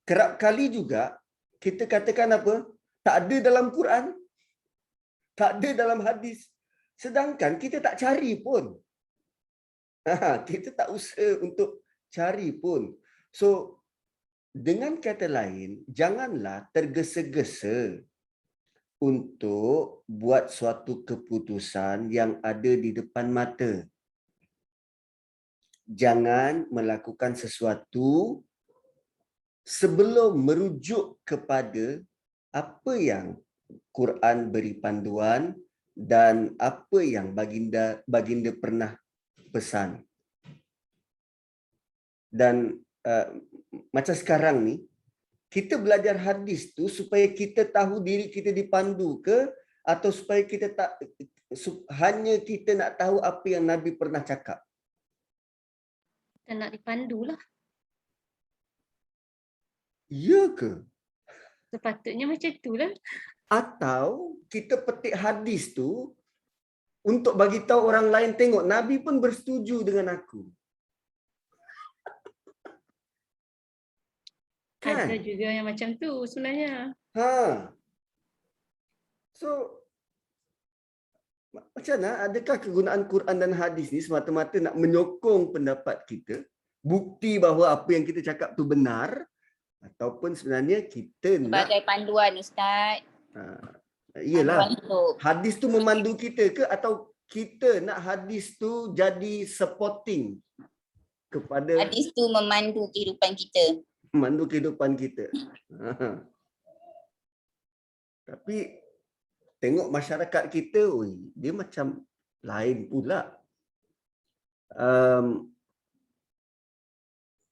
kerap kali juga kita katakan apa? Tak ada dalam Quran, tak ada dalam hadis. Sedangkan kita tak cari pun. Kita tak usaha untuk cari pun. So, dengan kata lain, janganlah tergesa-gesa untuk buat suatu keputusan yang ada di depan mata. Jangan melakukan sesuatu sebelum merujuk kepada apa yang Quran beri panduan dan apa yang baginda pernah pesan. Dan macam sekarang ni, kita belajar hadis tu supaya kita tahu diri kita dipandu ke, atau supaya kita hanya kita nak tahu apa yang Nabi pernah cakap? Kita nak dipandu lah. Ya ke? Sepatutnya macam itulah. Atau kita petik hadis tu untuk bagi tahu orang lain, tengok Nabi pun bersetuju dengan aku. Ada Kan? juga yang macam tu sebenarnya. Ha. So, macam mana? Adakah kegunaan Quran dan hadis ni semata-mata nak menyokong pendapat kita, bukti bahawa apa yang kita cakap tu benar, ataupun sebenarnya kita nak Sebagai panduan Ustaz. iyalah, Panduan hidup. hadis tu memandu kita ke atau kita nak hadis tu jadi supporting kepada Hadis tu memandu kehidupan kita. memandu kehidupan kita. Tapi tengok masyarakat kita, dia macam lain pula.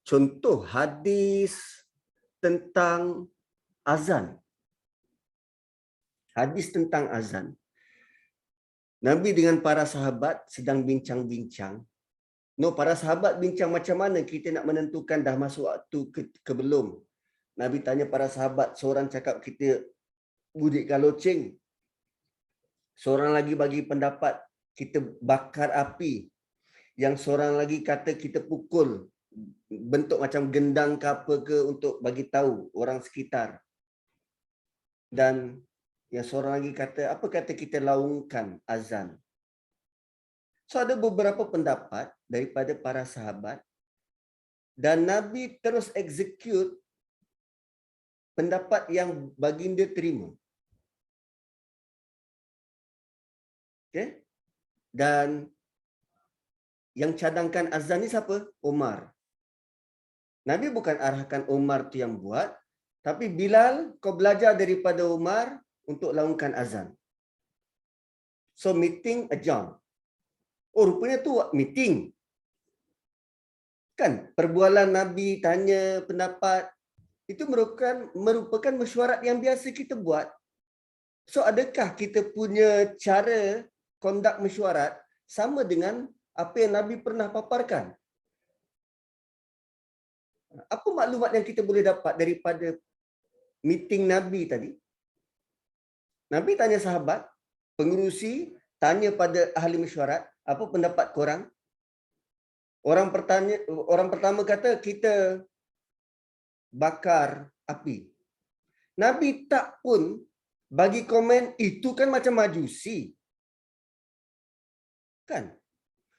Contoh hadis tentang azan. Hadis tentang azan. Nabi dengan para sahabat sedang bincang-bincang. Para sahabat bincang macam mana kita nak menentukan dah masuk waktu ke belum. Nabi tanya para sahabat, seorang cakap kita budikkan loceng. Seorang lagi bagi pendapat kita bakar api. Yang seorang lagi kata kita pukul. Bentuk macam gendang ke apa ke untuk bagi tahu orang sekitar. Dan yang seorang lagi kata, apa kata kita laungkan azan. So ada beberapa pendapat daripada para sahabat dan Nabi terus execute pendapat yang baginda terima. Okay? Dan yang cadangkan azan ni siapa? Umar. Nabi bukan arahkan Umar tu yang buat, tapi Bilal, kau belajar daripada Umar untuk laungkan azan. So meeting adjourn. Oh, rupanya tu meeting. Kan, perbualan Nabi tanya pendapat, itu merupakan mesyuarat yang biasa kita buat. So, adakah kita punya cara kondak mesyuarat sama dengan apa yang Nabi pernah paparkan? Apa maklumat yang kita boleh dapat daripada meeting Nabi tadi? Nabi tanya sahabat, pengerusi tanya pada ahli mesyuarat, apa pendapat korang? Orang pertama kata kita bakar api. Nabi tak pun bagi komen itu kan macam majusi. Kan?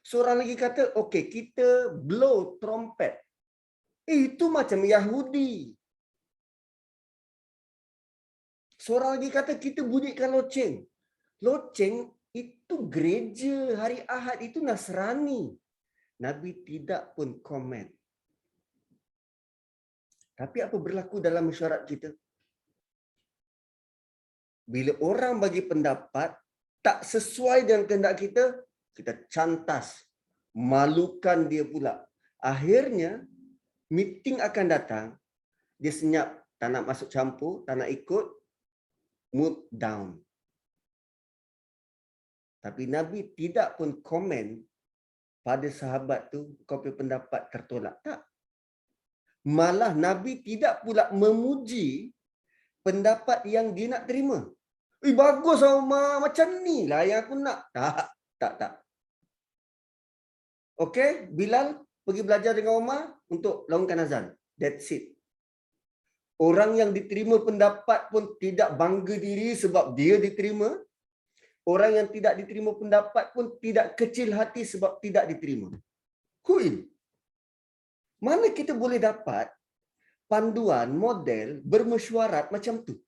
Seorang lagi kata okey kita blow trompet. Itu macam Yahudi. Seorang lagi kata kita bunyikan loceng. Loceng itu gereja, hari Ahad itu Nasrani. Nabi tidak pun komen. Tapi apa berlaku dalam mesyuarat kita? Bila orang bagi pendapat tak sesuai dengan kehendak kita, kita cantas, malukan dia pula. Akhirnya, meeting akan datang, dia senyap, tak nak masuk campur, tak nak ikut, mood down. Tapi Nabi tidak pun komen pada sahabat tu, kau punya pendapat tertolak. Tak. Malah Nabi tidak pula memuji pendapat yang dia nak terima. Bagus Umar, macam ni lah yang aku nak. Tak. Okey, Bilal pergi belajar dengan Umar untuk laungkan azan. That's it. Orang yang diterima pendapat pun tidak bangga diri sebab dia diterima. Orang yang tidak diterima pendapat pun tidak kecil hati sebab tidak diterima. Hui. Mana kita boleh dapat panduan, model bermesyuarat macam tu?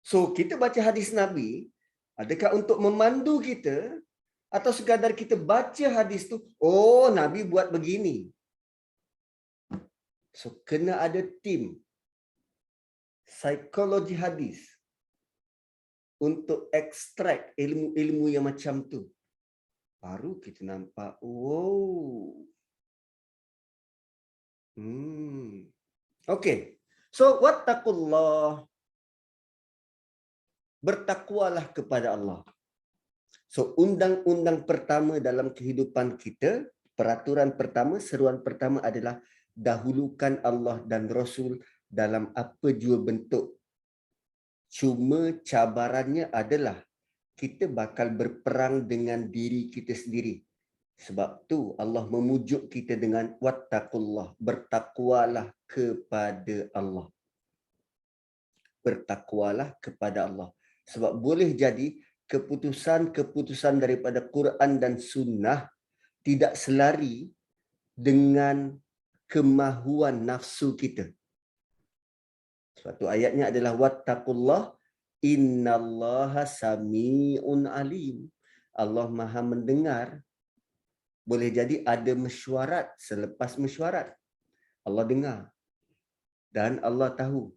So, kita baca hadis Nabi, adakah untuk memandu kita atau sekadar kita baca hadis tu, oh Nabi buat begini. So, kena ada tim psikologi hadis untuk ekstrak ilmu-ilmu yang macam tu. Baru kita nampak, wow. Okay. So, wattaqullah. Bertakwalah kepada Allah. So, undang-undang pertama dalam kehidupan kita, peraturan pertama, seruan pertama adalah dahulukan Allah dan Rasul dalam apa jua bentuk. Cuma cabarannya adalah kita bakal berperang dengan diri kita sendiri. Sebab tu Allah memujuk kita dengan wattaqullah, bertakwalah kepada Allah. Bertakwalah kepada Allah. Sebab boleh jadi keputusan-keputusan daripada Quran dan Sunnah tidak selari dengan kemahuan nafsu kita. Suatu ayatnya adalah wattaqullah innallaha sami'un alim. Allah Maha mendengar. Boleh jadi ada mesyuarat, selepas mesyuarat Allah dengar dan Allah tahu.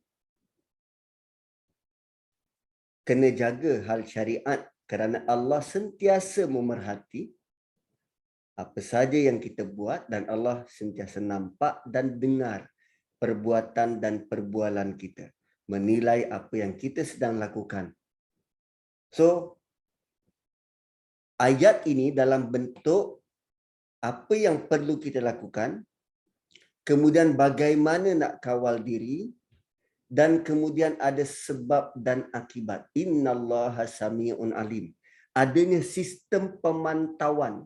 Kena jaga hal syariat kerana Allah sentiasa memerhati apa saja yang kita buat dan Allah sentiasa nampak dan dengar perbuatan dan perbualan kita, menilai apa yang kita sedang lakukan. So, ayat ini dalam bentuk apa yang perlu kita lakukan, kemudian bagaimana nak kawal diri, dan kemudian ada sebab dan akibat. Innallaha sami'un alim. Adanya sistem pemantauan.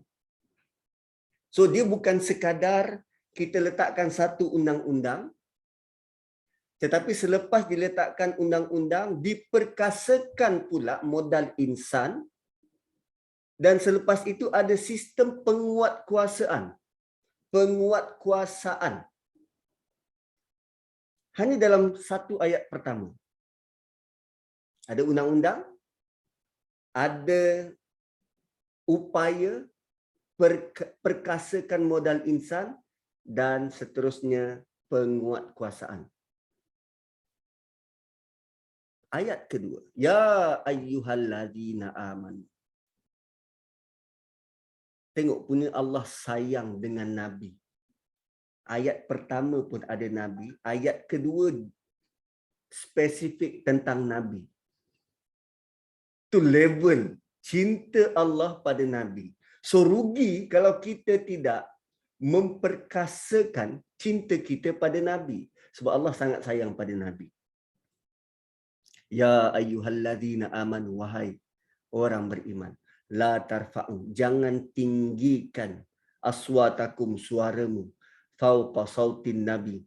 So dia bukan sekadar kita letakkan satu undang-undang, tetapi selepas diletakkan undang-undang, diperkasakan pula modal insan. Dan selepas itu ada sistem penguatkuasaan. Penguatkuasaan. Hanya dalam satu ayat pertama. Ada undang-undang, ada upaya perkasakan modal insan, dan seterusnya penguatkuasaan. Ayat kedua. Ya ayyuhallazina amanu. Tengok punya Allah sayang dengan Nabi. Ayat pertama pun ada Nabi. Ayat kedua spesifik tentang Nabi. Itu level cinta Allah pada Nabi. So rugi kalau kita tidak memperkasakan cinta kita pada Nabi. Sebab Allah sangat sayang pada Nabi. Ya ayyuhallazina amanu, wahai orang beriman. La tarfa'u, jangan tinggikan aswatakum, suaramu, fauqa sautin nabi,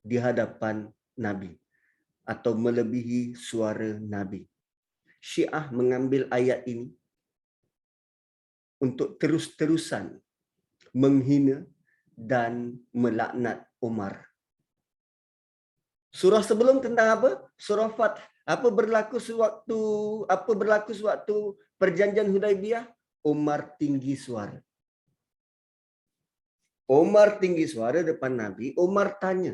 di hadapan Nabi, atau melebihi suara Nabi. Syiah mengambil ayat ini untuk terus-terusan menghina dan melaknat Umar. Surah sebelum tentang apa? Surah Fath. Apa berlaku sewaktu perjanjian Hudaibiyah? Umar tinggi suara. Umar tinggi suara depan Nabi. Umar tanya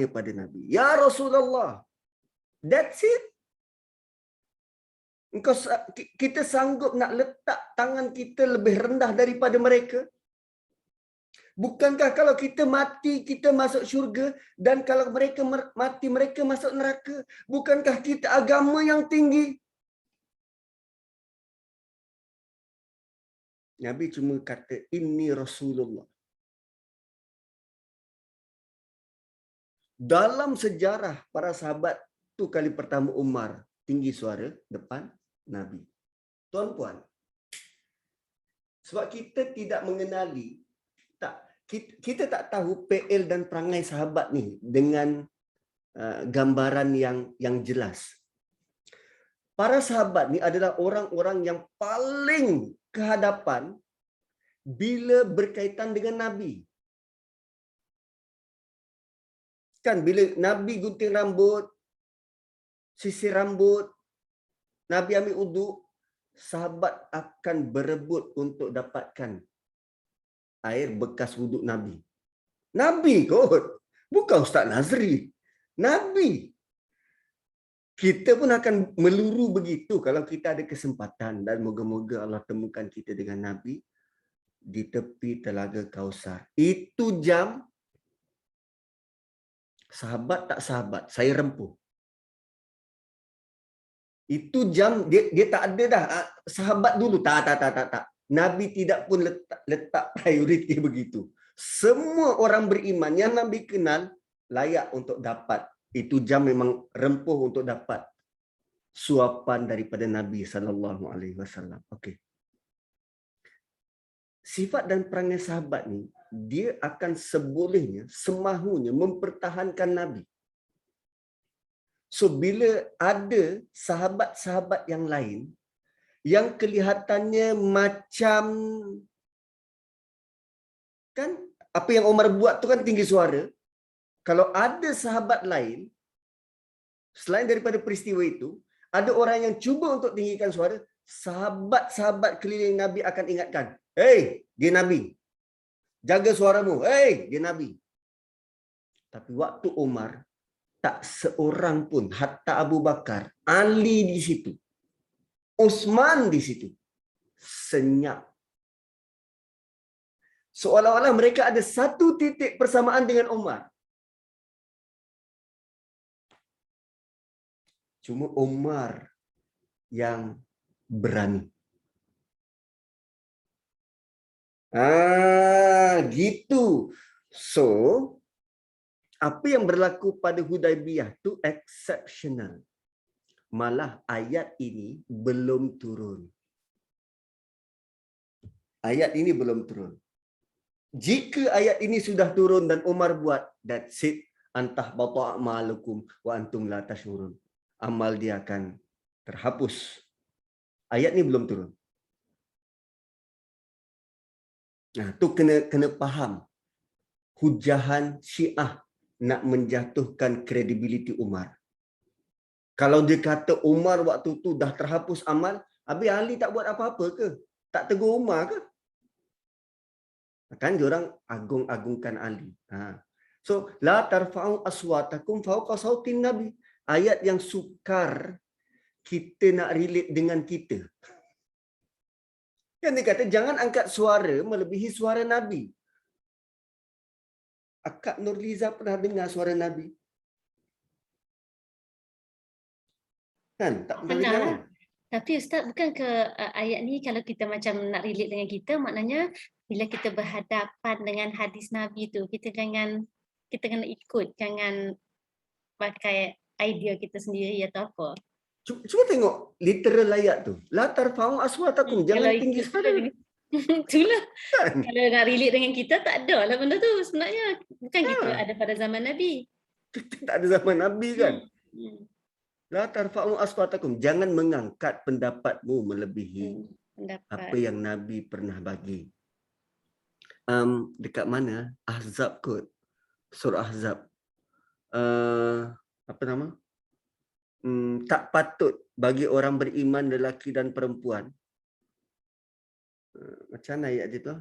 pada Nabi, ya Rasulullah, that's it? Kita sanggup nak letak tangan kita lebih rendah daripada mereka? Bukankah kalau kita mati, kita masuk syurga, dan kalau mereka mati, mereka masuk neraka? Bukankah kita agama yang tinggi? Nabi cuma kata, inni Rasulullah. Dalam sejarah para sahabat tu kali pertama Umar tinggi suara depan Nabi. Tuan-puan, sebab kita tidak mengenali, kita tak tahu PL dan perangai sahabat ni dengan gambaran yang jelas. Para sahabat ni adalah orang-orang yang paling kehadapan bila berkaitan dengan Nabi. Kan bila Nabi gunting rambut, sisir rambut, Nabi ambil uduk, sahabat akan berebut untuk dapatkan air bekas wuduk Nabi. Nabi kot, bukan Ustaz Nazri. Nabi. Kita pun akan meluru begitu kalau kita ada kesempatan, dan moga-moga Allah temukan kita dengan Nabi di tepi Telaga Kausar. Itu jam sahabat tak sahabat, saya rempuh. Itu jam dia tak ada dah sahabat dulu. Tak. Nabi tidak pun letak prioriti begitu. Semua orang beriman yang Nabi kenal layak untuk dapat. Itu jam memang rempuh untuk dapat. suapan daripada Nabi SAW. Okey. Sifat dan perangai sahabat ni, dia akan sebolehnya, semahunya mempertahankan Nabi. So bila ada sahabat-sahabat yang lain yang kelihatannya macam, kan apa yang Umar buat tu kan tinggi suara. Kalau ada sahabat lain selain daripada peristiwa itu, ada orang yang cuba untuk tinggikan suara, sahabat-sahabat keliling Nabi akan ingatkan, "Hey, dia Nabi. Jaga suaramu. Hey, dia Nabi." Tapi waktu Umar, tak seorang pun, hatta Abu Bakar, Ali di situ, Utsman di situ, senyap. Seolah-olah mereka ada satu titik persamaan dengan Umar. Cuma Umar yang berani. Gitu. So, apa yang berlaku pada Hudaibiyah tu exceptional. Malah ayat ini belum turun. Ayat ini belum turun. Jika ayat ini sudah turun dan Umar buat, that's it. Antah bata' ma'alukum wa antum la tashurun. Amal dia akan terhapus. Ayat ni belum turun. Nah, tu kena faham. Hujahan Syiah nak menjatuhkan kredibiliti Umar. Kalau dia kata Umar waktu tu dah terhapus amal, habis Ali tak buat apa-apa ke? Tak tegur Umar ke? Kan diorang agung-agungkan Ali. So, la tarfa'u aswatakum fawqa sautin Nabi. Ayat yang sukar kita nak relate dengan kita. Kan dia kata, jangan angkat suara melebihi suara Nabi. Akak Nurliza pernah dengar suara Nabi? Kan? Tak pernah dengar kan? Tapi Ustaz, bukan ke ayat ni kalau kita macam nak relate dengan kita, maknanya bila kita berhadapan dengan hadis Nabi tu, kita kena ikut, jangan pakai idea kita sendiri atau apa. Cuba tengok literal ayat tu. La tarfa'u aswatakum, jangan tinggi suara. Itulah. Kan? Kalau nak relate dengan kita, tak ada lah benda tu sebenarnya. Bukan kita ada pada zaman Nabi. Kita tak ada zaman Nabi kan? La tarfa'u aswatakum, jangan mengangkat pendapatmu melebihi apa yang Nabi pernah bagi. Dekat mana? Ahzab kot. Surah Ahzab. Apa nama? Tak patut bagi orang beriman lelaki dan perempuan. Macam mana ayat dia tu?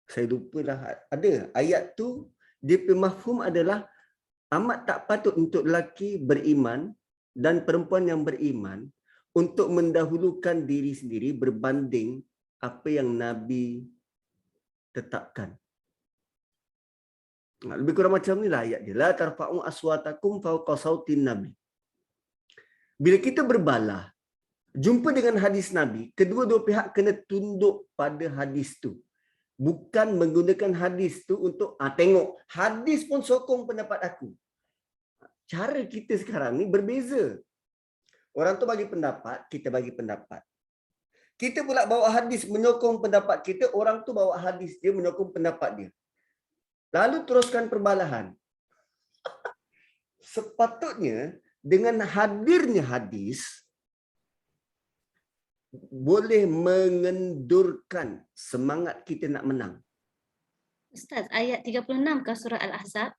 Saya lupalah. Ada ayat tu, dia mafhum adalah amat tak patut untuk lelaki beriman dan perempuan yang beriman untuk mendahulukan diri sendiri berbanding apa yang Nabi tetapkan. Lebih kurang macam ni lah ayat dia. La tarfa'u aswatakum fawqa sautin Nabi. Bila kita berbalah, jumpa dengan hadis Nabi, kedua-dua pihak kena tunduk pada hadis tu. Bukan menggunakan hadis tu untuk tengok, hadis pun sokong pendapat aku. Cara kita sekarang ni berbeza. Orang tu bagi pendapat, kita bagi pendapat. Kita pula bawa hadis menyokong pendapat kita, orang tu bawa hadis dia menyokong pendapat dia. Lalu teruskan perbalahan. Sepatutnya dengan hadirnya hadis boleh mengendurkan semangat kita nak menang. Ustaz, ayat 36 ke surah Al-Ahzab,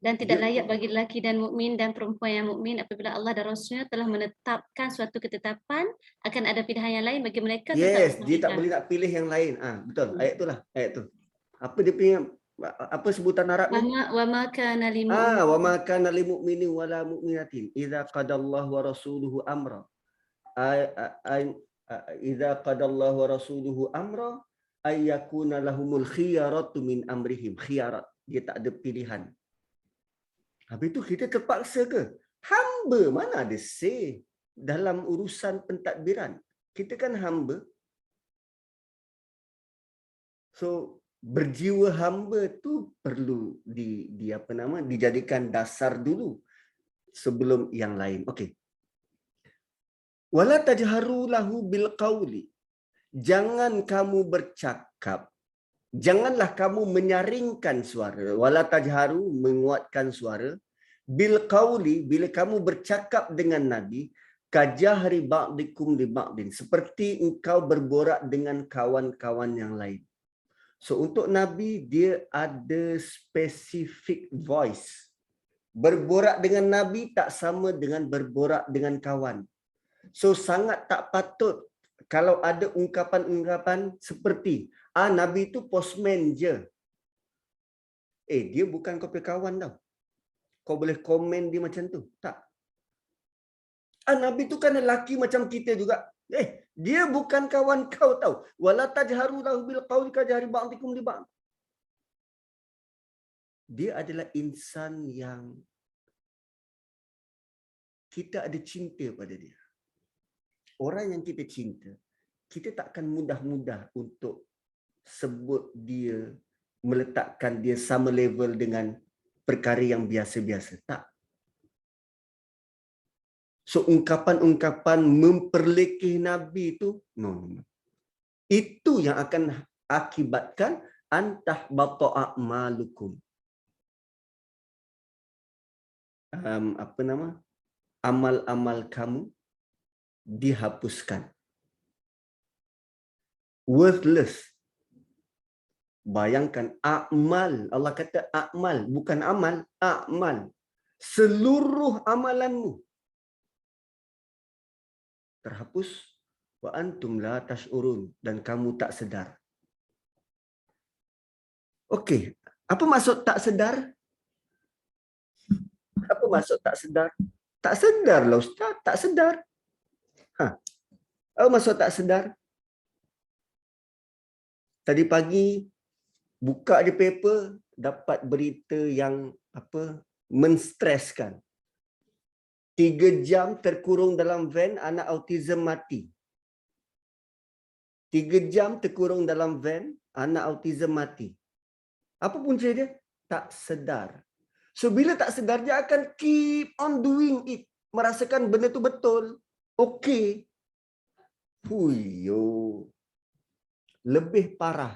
dan tidak layak bagi lelaki dan mukmin dan perempuan yang mukmin apabila Allah dan Rasulnya telah menetapkan suatu ketetapan akan ada pilihan yang lain bagi mereka. Yes, dia tak boleh nak pilih yang lain. Betul, ayat tu lah, ayat tu. Apa dia punya, apa sebutan Arab ni? Wa ma kana lil wa ma kana lil mu'minin wala mu'minatin idza qadallahu wa rasuluhu amra. Idza qadallahu wa rasuluhu amra ay yakuna lahumul khiyaratu min amrihim. Khiyarat, dia tak ada pilihan. Habis tu kita terpaksa ke? Hamba mana ada say dalam urusan pentadbiran? Kita kan hamba. So berjiwa hamba tu perlu dijadikan dasar dulu sebelum yang lain. Okey. Wala tajharu lahu bil qauli. Jangan kamu bercakap. Janganlah kamu menyaringkan suara. Wala tajharu, menguatkan suara. Bil qauli, bila kamu bercakap dengan Nabi, kajahri ba'dikum li ba'din. Seperti engkau berborak dengan kawan-kawan yang lain. So untuk Nabi, dia ada specific voice. Berborak dengan Nabi tak sama dengan berborak dengan kawan. So sangat tak patut kalau ada ungkapan-ungkapan seperti, Nabi itu postman je. Dia bukan kau punya kawan tau. Kau boleh komen dia macam tu. Tak. Nabi itu kan lelaki macam kita juga. Dia bukan kawan kau tau. Wala tajharu lahu bil qauli kajahri ba'dikum li ba'd. Dia adalah insan yang kita ada cinta pada dia. Orang yang kita cinta, kita takkan mudah-mudah untuk sebut dia, meletakkan dia sama level dengan perkara yang biasa-biasa. Tak. So ungkapan-ungkapan memperlekeh Nabi itu, no. Itu yang akan akibatkan antahbata a'malukum. Amal-amal kamu dihapuskan. Worthless. Bayangkan amal. Allah kata amal, bukan amal, amal. Seluruh amalanmu terhapus. Wa antum la tash'urun, dan kamu tak sedar. Okey, apa maksud tak sedar? Apa maksud tak sedar? Tak sedarlah Ustaz, tak sedar. Apa maksud tak sedar? Tadi pagi buka di paper, dapat berita yang menstreskan. 3 jam terkurung dalam van, anak autism mati. 3 jam terkurung dalam van, anak autism mati. Apa punca dia? Tak sedar. So bila tak sedar, dia akan keep on doing it. Merasakan benda tu betul. Okey. Huyo. Lebih parah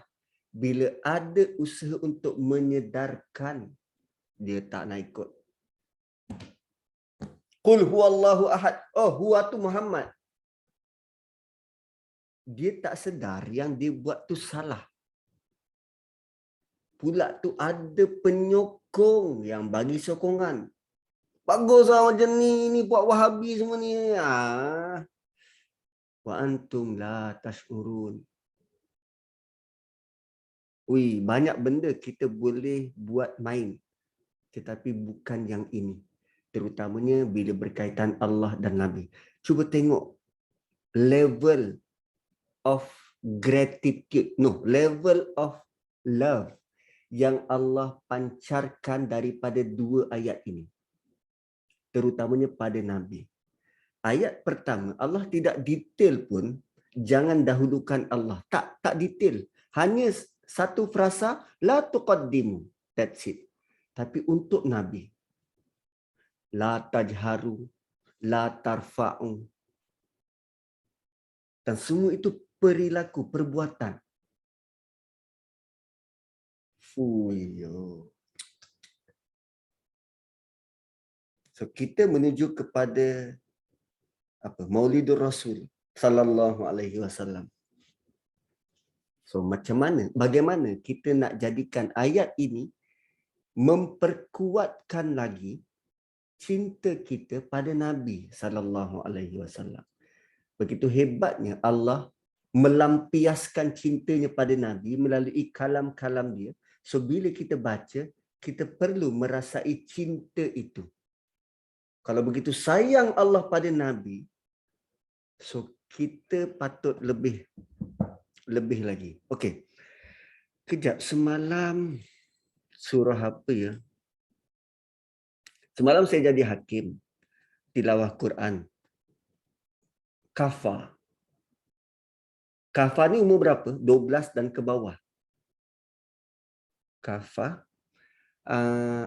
bila ada usaha untuk menyedarkan, dia tak nak ikut. Qul huwallahu ahad. Huwa tu Muhammad. Dia tak sedar yang dia buat tu salah. Pula tu ada penyokong yang bagi sokongan. Baguslah macam ni buat Wahabi semua ni. Wa antum la tash'urun. Banyak benda kita boleh buat main. Tetapi bukan yang ini. Terutamanya bila berkaitan Allah dan Nabi. Cuba tengok level of gratitude. Level of love yang Allah pancarkan daripada 2 ayat ini. Terutamanya pada Nabi. Ayat pertama, Allah tidak detail pun, jangan dahulukan Allah. Tak detail. Hanya satu frasa, la tuqaddimu. That's it. Tapi untuk Nabi, la tajharu, la tarfa'u. Dan semua itu perilaku, perbuatan. So kita menuju kepada Maulidur Rasul sallallahu alaihi wasallam. So bagaimana kita nak jadikan ayat ini memperkuatkan lagi cinta kita pada Nabi sallallahu alaihi wasallam. Begitu hebatnya Allah melampiaskan cintanya pada Nabi melalui kalam-kalam dia. So bila kita baca, kita perlu merasai cinta itu. Kalau begitu sayang Allah pada Nabi, so kita patut lebih lagi. Okey. Kejap, semalam surah apa ya? Semalam saya jadi hakim tilawah Quran. Kafa. Kafa ni umur berapa? 12 dan ke bawah. Kafah.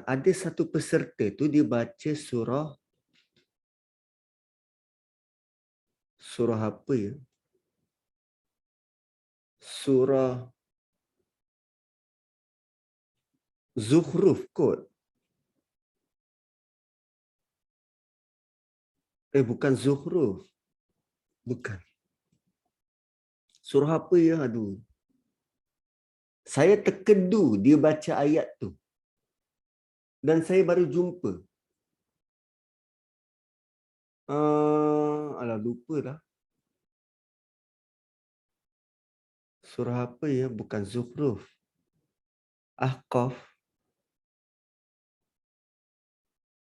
Ada satu peserta tu dia baca surah apa ya? Surah Zukhruf kot. Bukan Zukhruf. Bukan. Surah apa ya? Aduh. Saya terkedu dia baca ayat tu. Dan saya baru jumpa. Alah, lupa dah. Surah apa ya? Bukan Zukhruf. Ahqaf.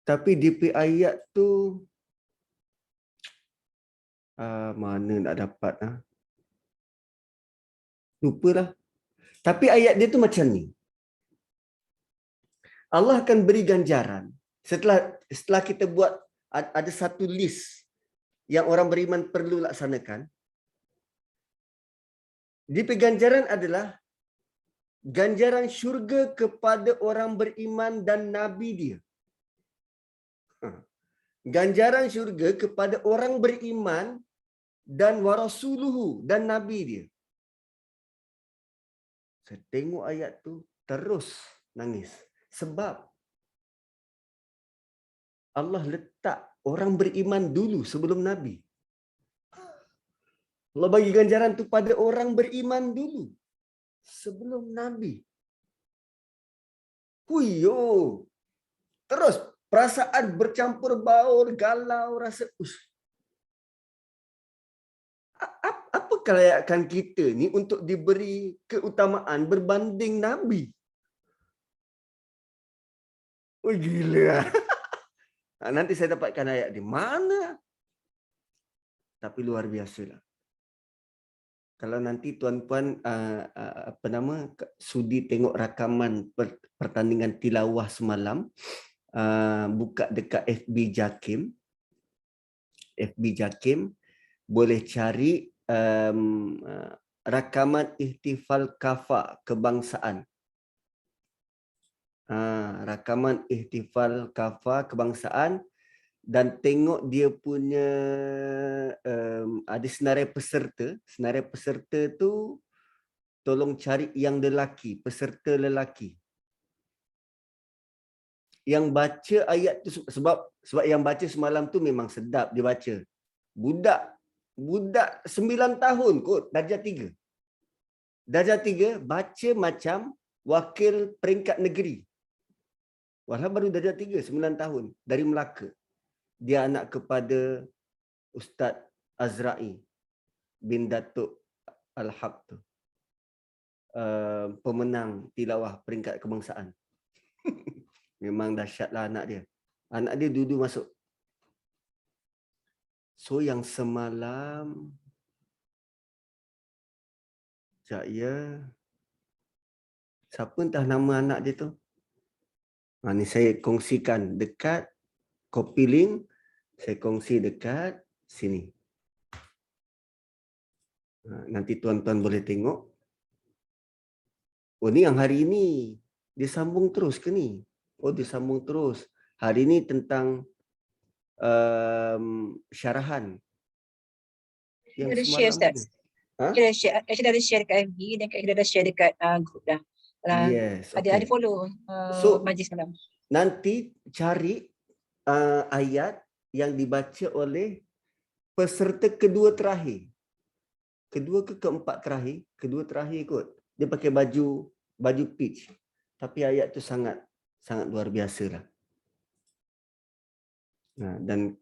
Tapi DP ayat tu mana nak dapat lupalah. Tapi ayat dia tu macam ni. Allah akan beri ganjaran setelah kita buat ada satu list yang orang beriman perlu laksanakan. DP ganjaran adalah ganjaran syurga kepada orang beriman dan nabi dia. Ganjaran syurga kepada orang beriman dan warasuluhu dan nabi dia. Saya tengok ayat tu terus nangis. Sebab Allah letak orang beriman dulu sebelum nabi. Allah bagi ganjaran tu pada orang beriman dulu sebelum nabi. Huyo. Terus perasaan bercampur baur, galau, rasa apa kelayakan kita ni untuk diberi keutamaan berbanding nabi? Oh, gila. Nanti saya dapatkan ayat di mana. Tapi luar biasa lah. Kalau nanti tuan-puan sudi tengok rakaman pertandingan tilawah semalam, buka dekat FB Jakim, boleh cari rakaman ihtifal kafah kebangsaan. Rakaman ihtifal kafah kebangsaan dan tengok dia punya ada senarai peserta. Senarai peserta tu tolong cari yang lelaki, peserta lelaki. Yang baca ayat tu sebab yang baca semalam tu memang sedap dia baca. Budak 9 tahun kot, darjah 3. Darjah 3 baca macam wakil peringkat negeri. Walau baru darjah 3, 9 tahun dari Melaka. Dia anak kepada Ustaz Azra'i bin Datuk Al-Haq tu. Pemenang tilawah peringkat kebangsaan. Memang dahsyatlah anak dia. Anak dia duduk masuk. So yang semalam sekejap ya. Siapa entah nama anak dia tu? Ni saya kongsikan dekat copy link. Saya kongsi dekat sini. Nanti tuan-tuan boleh tengok. Oh, ni yang hari ini. Dia sambung terus ke ni? Oh, dia sambung terus. Hari ini tentang syarahan. Kita ada share, Ustaz. Kita ada share dekat FB dan kita ada share dekat group dah. Yes, okay. Ada follow majlis malam. Nanti cari ayat yang dibaca oleh peserta kedua terakhir. Kedua ke keempat terakhir? Kedua terakhir kot. Dia pakai baju peach. Tapi ayat tu sangat luar biasa lah. Dan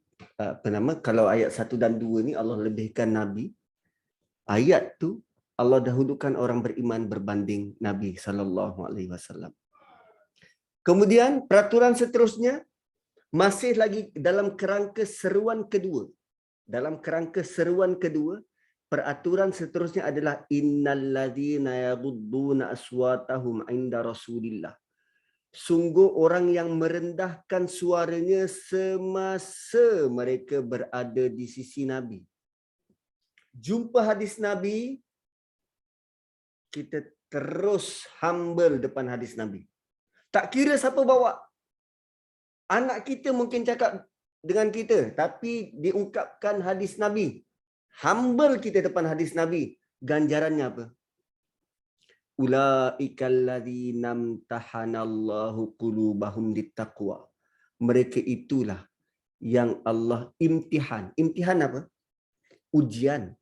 kalau ayat 1 dan 2 ni Allah lebihkan Nabi. Ayat tu Allah dahulukan orang beriman berbanding Nabi SAW. Kemudian peraturan seterusnya masih lagi dalam kerangka seruan kedua. Dalam kerangka seruan kedua, peraturan seterusnya adalah innalladzina yaghudduna aswatahum 'inda Rasulillah. Sungguh orang yang merendahkan suaranya semasa mereka berada di sisi Nabi. Jumpa hadis Nabi, kita terus humble depan hadis Nabi. Tak kira siapa bawa. Anak kita mungkin cakap dengan kita, tapi diungkapkan hadis Nabi. Humble kita depan hadis Nabi. Ganjarannya apa? Ulaikal ladzina amtahanallahu qulubahum littaqwa. Mereka itulah yang Allah imtihan. Imtihan apa? Ujian.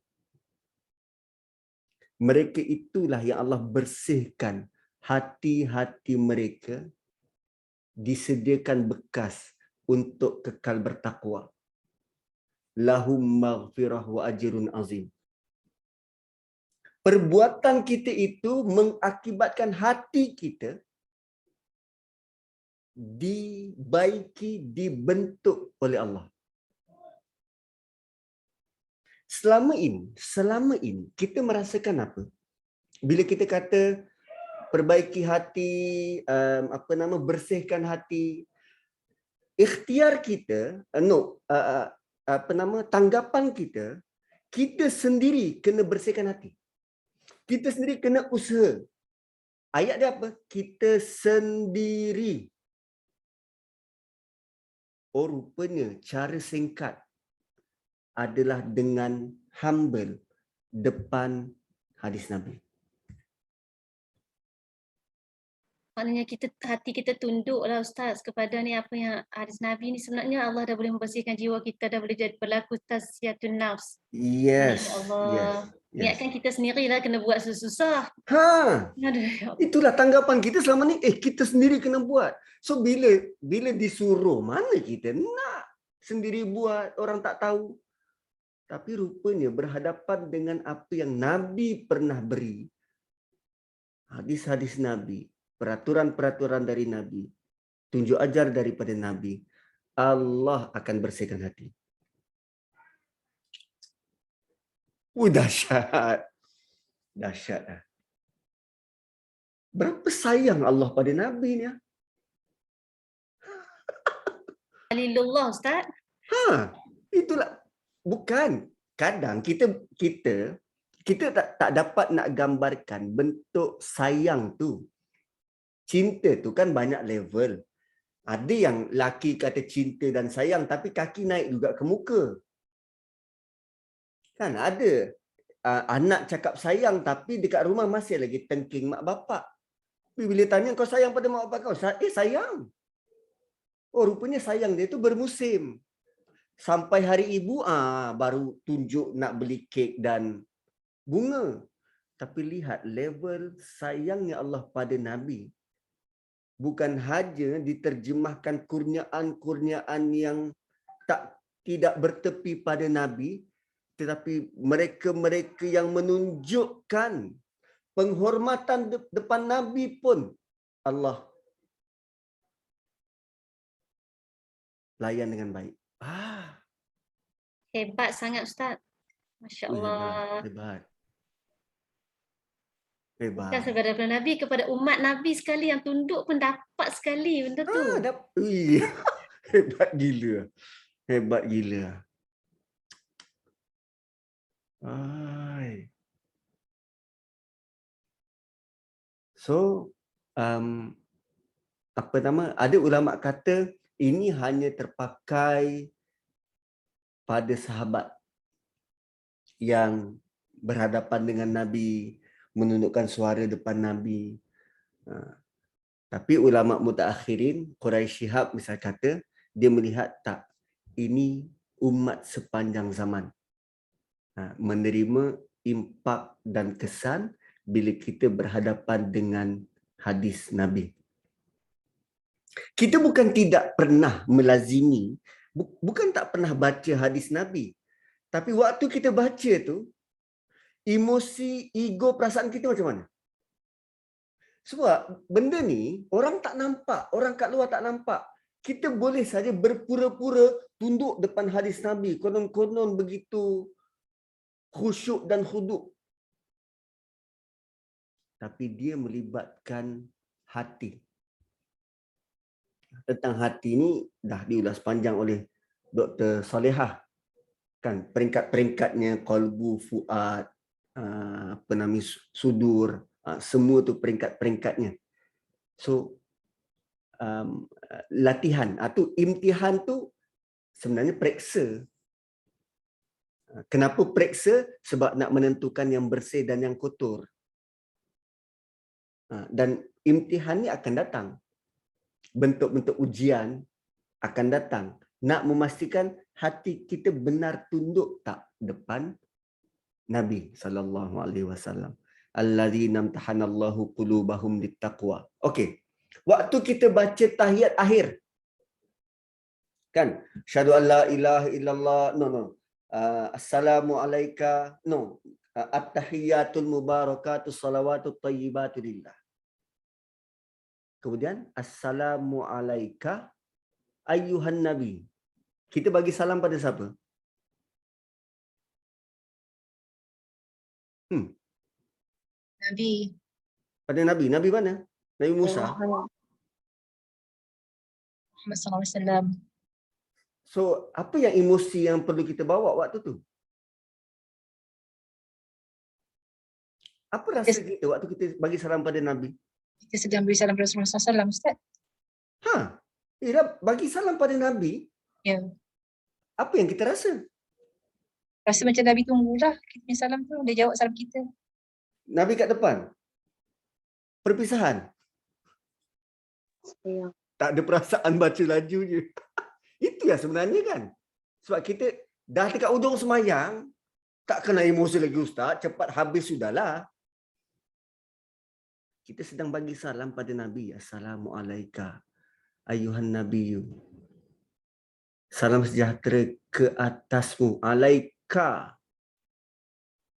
Mereka itulah yang Allah bersihkan hati-hati mereka, disediakan bekas untuk kekal bertakwa. Lahum maghfirah wa ajrun azim. Perbuatan kita itu mengakibatkan hati kita dibaiki, dibentuk oleh Allah. Selama ini kita merasakan apa? Bila kita kata perbaiki hati, bersihkan hati, ikhtiar kita, tanggapan kita sendiri kena bersihkan hati. Kita sendiri kena usaha. Ayat dia apa? Kita sendiri. Oh, rupanya cara singkat adalah dengan humble depan hadis Nabi. Maknanya hati kita tunduklah Ustaz kepada ni apa yang hadis Nabi ni, sebenarnya Allah dah boleh membersihkan jiwa kita, dah boleh jadi berlaku tazkiyatun nafs. Yes. Ya Allah. Niatkan kita sendirilah kena buat susah. Itulah tanggapan kita selama ni. Kita sendiri kena buat. So bila disuruh, mana kita nak sendiri buat, orang tak tahu. Tapi rupanya berhadapan dengan apa yang Nabi pernah beri. Hadis-hadis Nabi, peraturan-peraturan dari Nabi, tunjuk ajar daripada Nabi, Allah akan bersihkan hati. Dahsyat. Dahsyat. Berapa sayang Allah pada Nabi ni? Alilullah Ustaz. Itulah. Bukan. Kadang kita tak dapat nak gambarkan bentuk sayang tu. Cinta tu kan banyak level. Ada yang laki kata cinta dan sayang, tapi kaki naik juga ke muka. Kan ada anak cakap sayang, tapi dekat rumah masih lagi tengking mak bapak. Tapi bila tanya kau sayang pada mak bapak kau, sayang. Oh, rupanya sayang dia tu bermusim. Sampai hari ibu baru tunjuk nak beli kek dan bunga. Tapi lihat level sayangnya Allah pada Nabi. Bukan hanya diterjemahkan kurniaan-kurniaan yang tidak bertepi pada Nabi, tetapi mereka-mereka yang menunjukkan penghormatan depan Nabi pun Allah layan dengan baik. Hebat sangat Ustaz. Masya Allah. Hebat. Bukan sekadar daripada Nabi, kepada umat Nabi sekali yang tunduk pun dapat sekali benda tu. Hebat gila. Hebat gila. So, ada ulama kata ini hanya terpakai pada sahabat yang berhadapan dengan Nabi, menundukkan suara depan Nabi. Tapi ulama mutaakhirin, Quraisy Shihab misal kata, dia melihat tak, ini umat sepanjang zaman menerima impak dan kesan bila kita berhadapan dengan hadis Nabi. Kita bukan tidak pernah melazimi, bukan tak pernah baca hadis Nabi. Tapi waktu kita baca tu, emosi, ego, perasaan kita macam mana? Sebab benda ni orang tak nampak, orang kat luar tak nampak. Kita boleh saja berpura-pura tunduk depan hadis Nabi, konon-konon begitu khusyuk dan khuduk. Tapi dia melibatkan hati. Tentang hati ni dah diulas panjang oleh Dr. Salehah. Kan peringkat-peringkatnya qalbu, fuad, sudur, Semua tu peringkat-peringkatnya. So latihan tu imtihan tu sebenarnya periksa. Kenapa periksa? Sebab nak menentukan yang bersih dan yang kotor. Dan imtihan ni akan datang. Bentuk-bentuk ujian akan datang. Nak memastikan hati kita benar tunduk tak depan Nabi sallallahu alaihi wasallam. Allazina imtahanallahu qulubahum littaqwa. Okey. Waktu kita baca tahiyat akhir. Kan? Syahadu an la ilaha illallah. No. Assalamu alayka. No. At-tahiyatul mubarakatus salawatut tayyibatu lillah. Kemudian assalamu alayka ayyuhan nabi. Kita bagi salam pada siapa? Nabi. Pada Nabi. Nabi mana? Nabi Musa. Muhammad SAW. So, apa yang emosi yang perlu kita bawa waktu tu? Apa rasa kita waktu kita bagi salam pada Nabi? Kita sedang beri salam pada Rasulullah SAW, Ustaz. Bagi salam pada Nabi. Ya. Apa yang kita rasa? Rasa macam Nabi tunggulah kita punya salam tu. Dia jawab salam kita. Nabi kat depan. Perpisahan. Ya. Tak ada perasaan baca laju je. Itu yang sebenarnya kan. Sebab kita dah dekat ujung semayang, tak kena emosi lagi Ustaz, cepat habis sudahlah. Kita sedang bagi salam pada Nabi. Assalamualaikum ayuhan nabiyyu. Salam sejahtera ke atasmu. Alaika.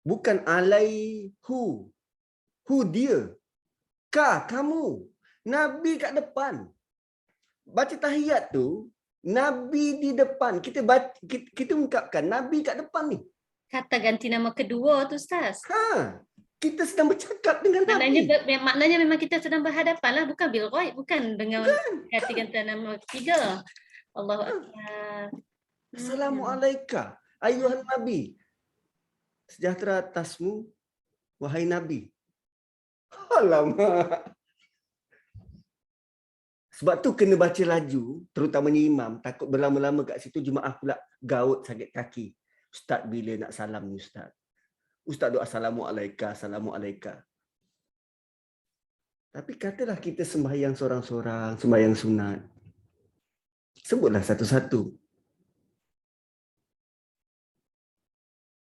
Bukan alaihu. Hu dia. Ka kamu. Nabi kat depan. Baca tahiyat tu, Nabi di depan. Kita ungkapkan Nabi kat depan ni. Kata ganti nama kedua tu Ustaz. Kita sedang bercakap dengan Nabi. Maknanya memang kita sedang berhadapan lah. Bukan bil ghaib. Bukan dengan kata ganti nama ketiga. Allahu Akbar. Assalamualaikum ayuhan Nabi. Sejahtera atasmu, wahai Nabi. Alamak. Sebab tu kena baca laju, terutamanya imam. Takut berlama-lama kat situ jemaah pula gaut sakit kaki. Ustaz bila nak salam ni Ustaz? Ustaz doa assalamualaikum, assalamualaikum. Tapi katalah kita sembahyang seorang-seorang, sembahyang sunat. Sebutlah satu-satu.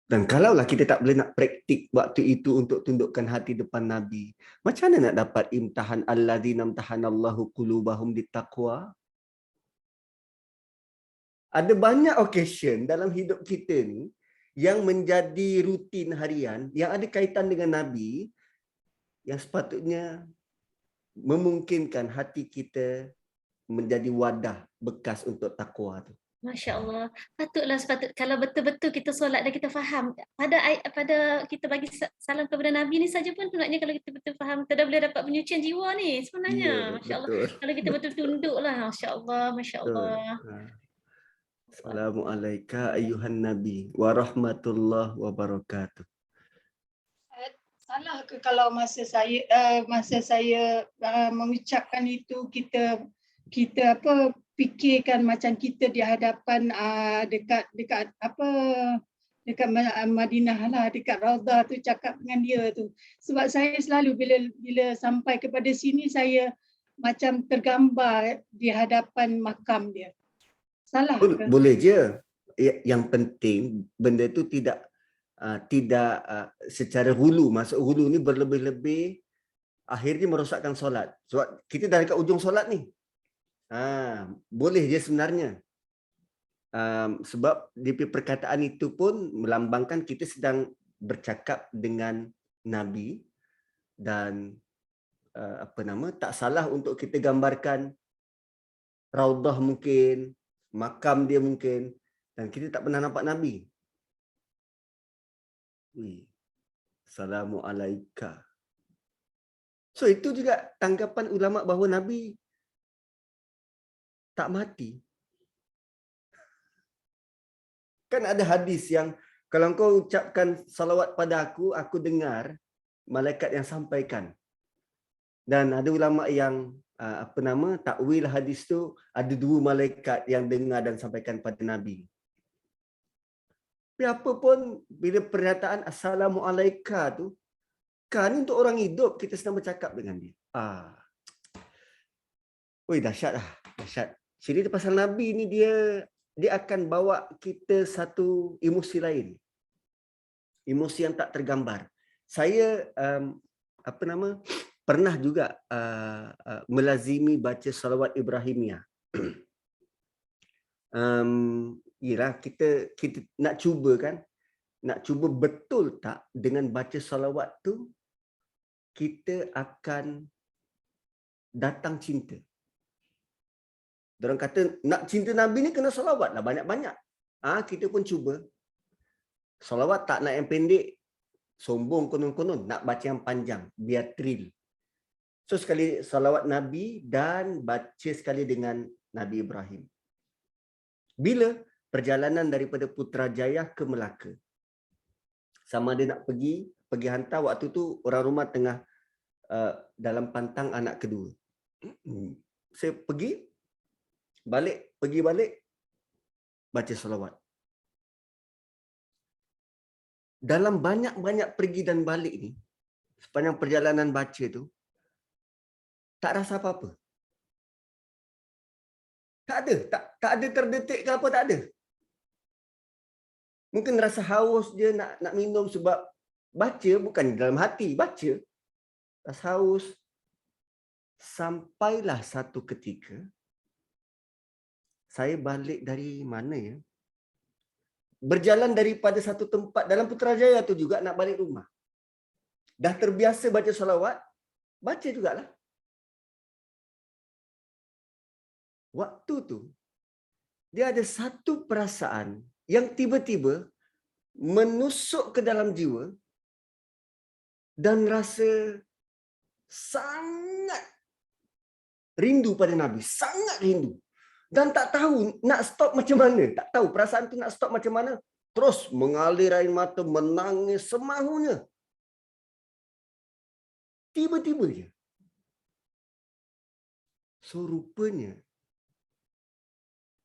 Dan kalaulah kita tak boleh nak praktik waktu itu untuk tundukkan hati depan Nabi, macam mana nak dapat imtahan alladzina imtahanallahu qulubahum littaqwa? Ada banyak occasion dalam hidup kita ni yang menjadi rutin harian, yang ada kaitan dengan Nabi, yang sepatutnya memungkinkan hati kita menjadi wadah bekas untuk takwa tu. Masya Allah. Kalau betul-betul kita solat dan kita faham pada kita bagi salam kepada Nabi ni saja pun sebenarnya kalau kita betul faham kita dah boleh dapat penyucian jiwa ni sebenarnya. Ya, Masya Allah. betul. Kalau kita betul tunduklah. Masya Allah. Masya Allah. Assalamualaikum ayuhan Nabi wa rahmatullahi wa barakatuh. Salah ke kalau masa saya mengucapkan itu kita fikirkan macam kita di hadapan dekat Madinah lah, dekat Raudhah tu cakap dengan dia tu. Sebab saya selalu bila sampai kepada sini saya macam tergambar di hadapan makam dia. Salah ke? Boleh je. Yang penting benda tu tidak secara hulu. Masuk hulu ni berlebih-lebih akhirnya merosakkan solat. Sebab kita dah dekat ujung solat ni. Boleh je sebenarnya. Sebab di perkataan itu pun melambangkan kita sedang bercakap dengan Nabi dan tak salah untuk kita gambarkan Raudhah mungkin, makam dia mungkin, dan kita tak pernah nampak Nabi. Assalamualaikum. So itu juga tanggapan ulama bahawa Nabi tak mati. Kan ada hadis yang kalau kau ucapkan salawat pada aku dengar, malaikat yang sampaikan. Dan ada ulama yang takwil hadis tu, ada 2 malaikat yang dengar dan sampaikan pada Nabi. Tapi apa pun bila pernyataan Assalamualaikum tu, kan untuk orang hidup kita sedang bercakap dengan dia. Dahsyat lah, dahsyat. Cerita pasal Nabi ni dia akan bawa kita satu emosi lain. Emosi yang tak tergambar. Saya pernah juga melazimi baca salawat Ibrahimiyah. Yalah, kita nak cuba kan, nak cuba betul tak dengan baca salawat tu kita akan datang cinta. Diorang kata nak cinta Nabi ni kena salawat lah banyak-banyak. Kita pun cuba. Salawat tak nak yang pendek, sombong konon-konon, nak baca yang panjang biar thrill. So sekali salawat Nabi dan baca sekali dengan Nabi Ibrahim. Bila perjalanan daripada Putrajaya ke Melaka, sama dia nak pergi hantar, waktu tu orang rumah tengah dalam pantang anak kedua. Saya pergi balik baca salawat. Dalam banyak-banyak pergi dan balik ni, sepanjang perjalanan baca tu, tak rasa apa-apa. Tak ada terdetik ke apa, tak ada. Mungkin rasa haus dia nak minum sebab baca, bukan dalam hati, baca. Rasa haus. Sampailah satu ketika, saya balik dari mana ya? Berjalan daripada satu tempat dalam Putrajaya tu juga nak balik rumah. Dah terbiasa baca salawat, baca jugalah. Waktu tu, dia ada satu perasaan yang tiba-tiba menusuk ke dalam jiwa dan rasa sangat rindu pada Nabi, sangat rindu. Dan tak tahu nak stop macam mana. Tak tahu perasaan tu nak stop macam mana. Terus mengalir air mata, menangis semahunya. Tiba-tiba je. So rupanya,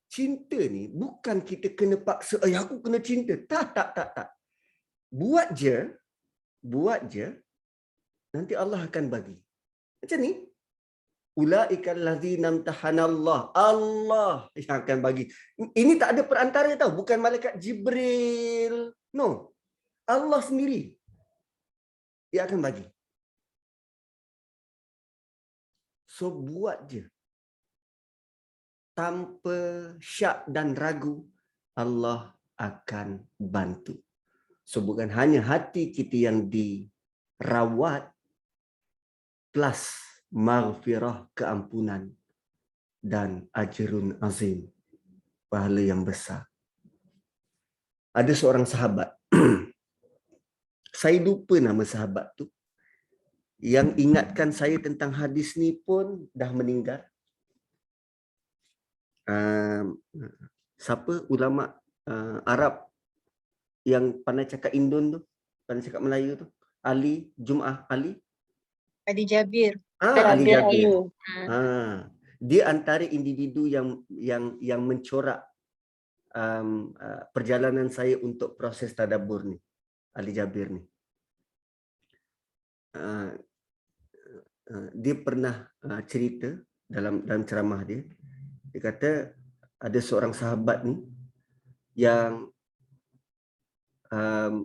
cinta ni bukan kita kena paksa, aku kena cinta. Tak. Buat je, nanti Allah akan bagi. Macam ni. Ulaikal ladzina imtahanallah. Allah yang akan bagi. Ini tak ada perantara tau, bukan malaikat Jibril. No. Allah sendiri dia akan bagi. So buat je. Tanpa syak dan ragu, Allah akan bantu. So bukan hanya hati kita yang dirawat, plus maghfirah, keampunan, dan ajrun azim, pahala yang besar. Ada seorang sahabat, saya lupa nama sahabat tu, yang ingatkan saya tentang hadis ni pun dah meninggal. Siapa ulama Arab yang pandai cakap Indon tu, pandai cakap Melayu tu, Ali Jabir. Ali Jabir. Dia antara individu yang mencorak perjalanan saya untuk proses tadabbur ni. Ali Jabir ni. Dia pernah cerita dalam ceramah dia. Dia kata ada seorang sahabat ni yang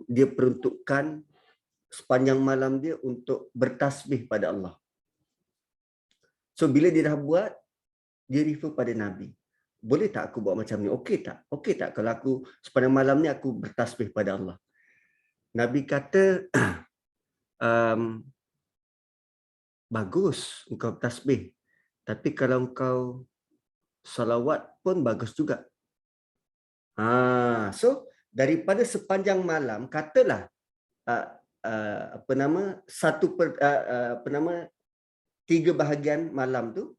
dia peruntukkan sepanjang malam dia untuk bertasbih pada Allah. So bila dia dah buat, dia refer pada Nabi. Boleh tak aku buat macam ni? Okey tak? Okey tak kalau aku sepanjang malam ni aku bertasbih pada Allah? Nabi kata, bagus engkau bertasbih. Tapi kalau engkau salawat pun bagus juga. So daripada sepanjang malam, katalah 3 bahagian malam tu.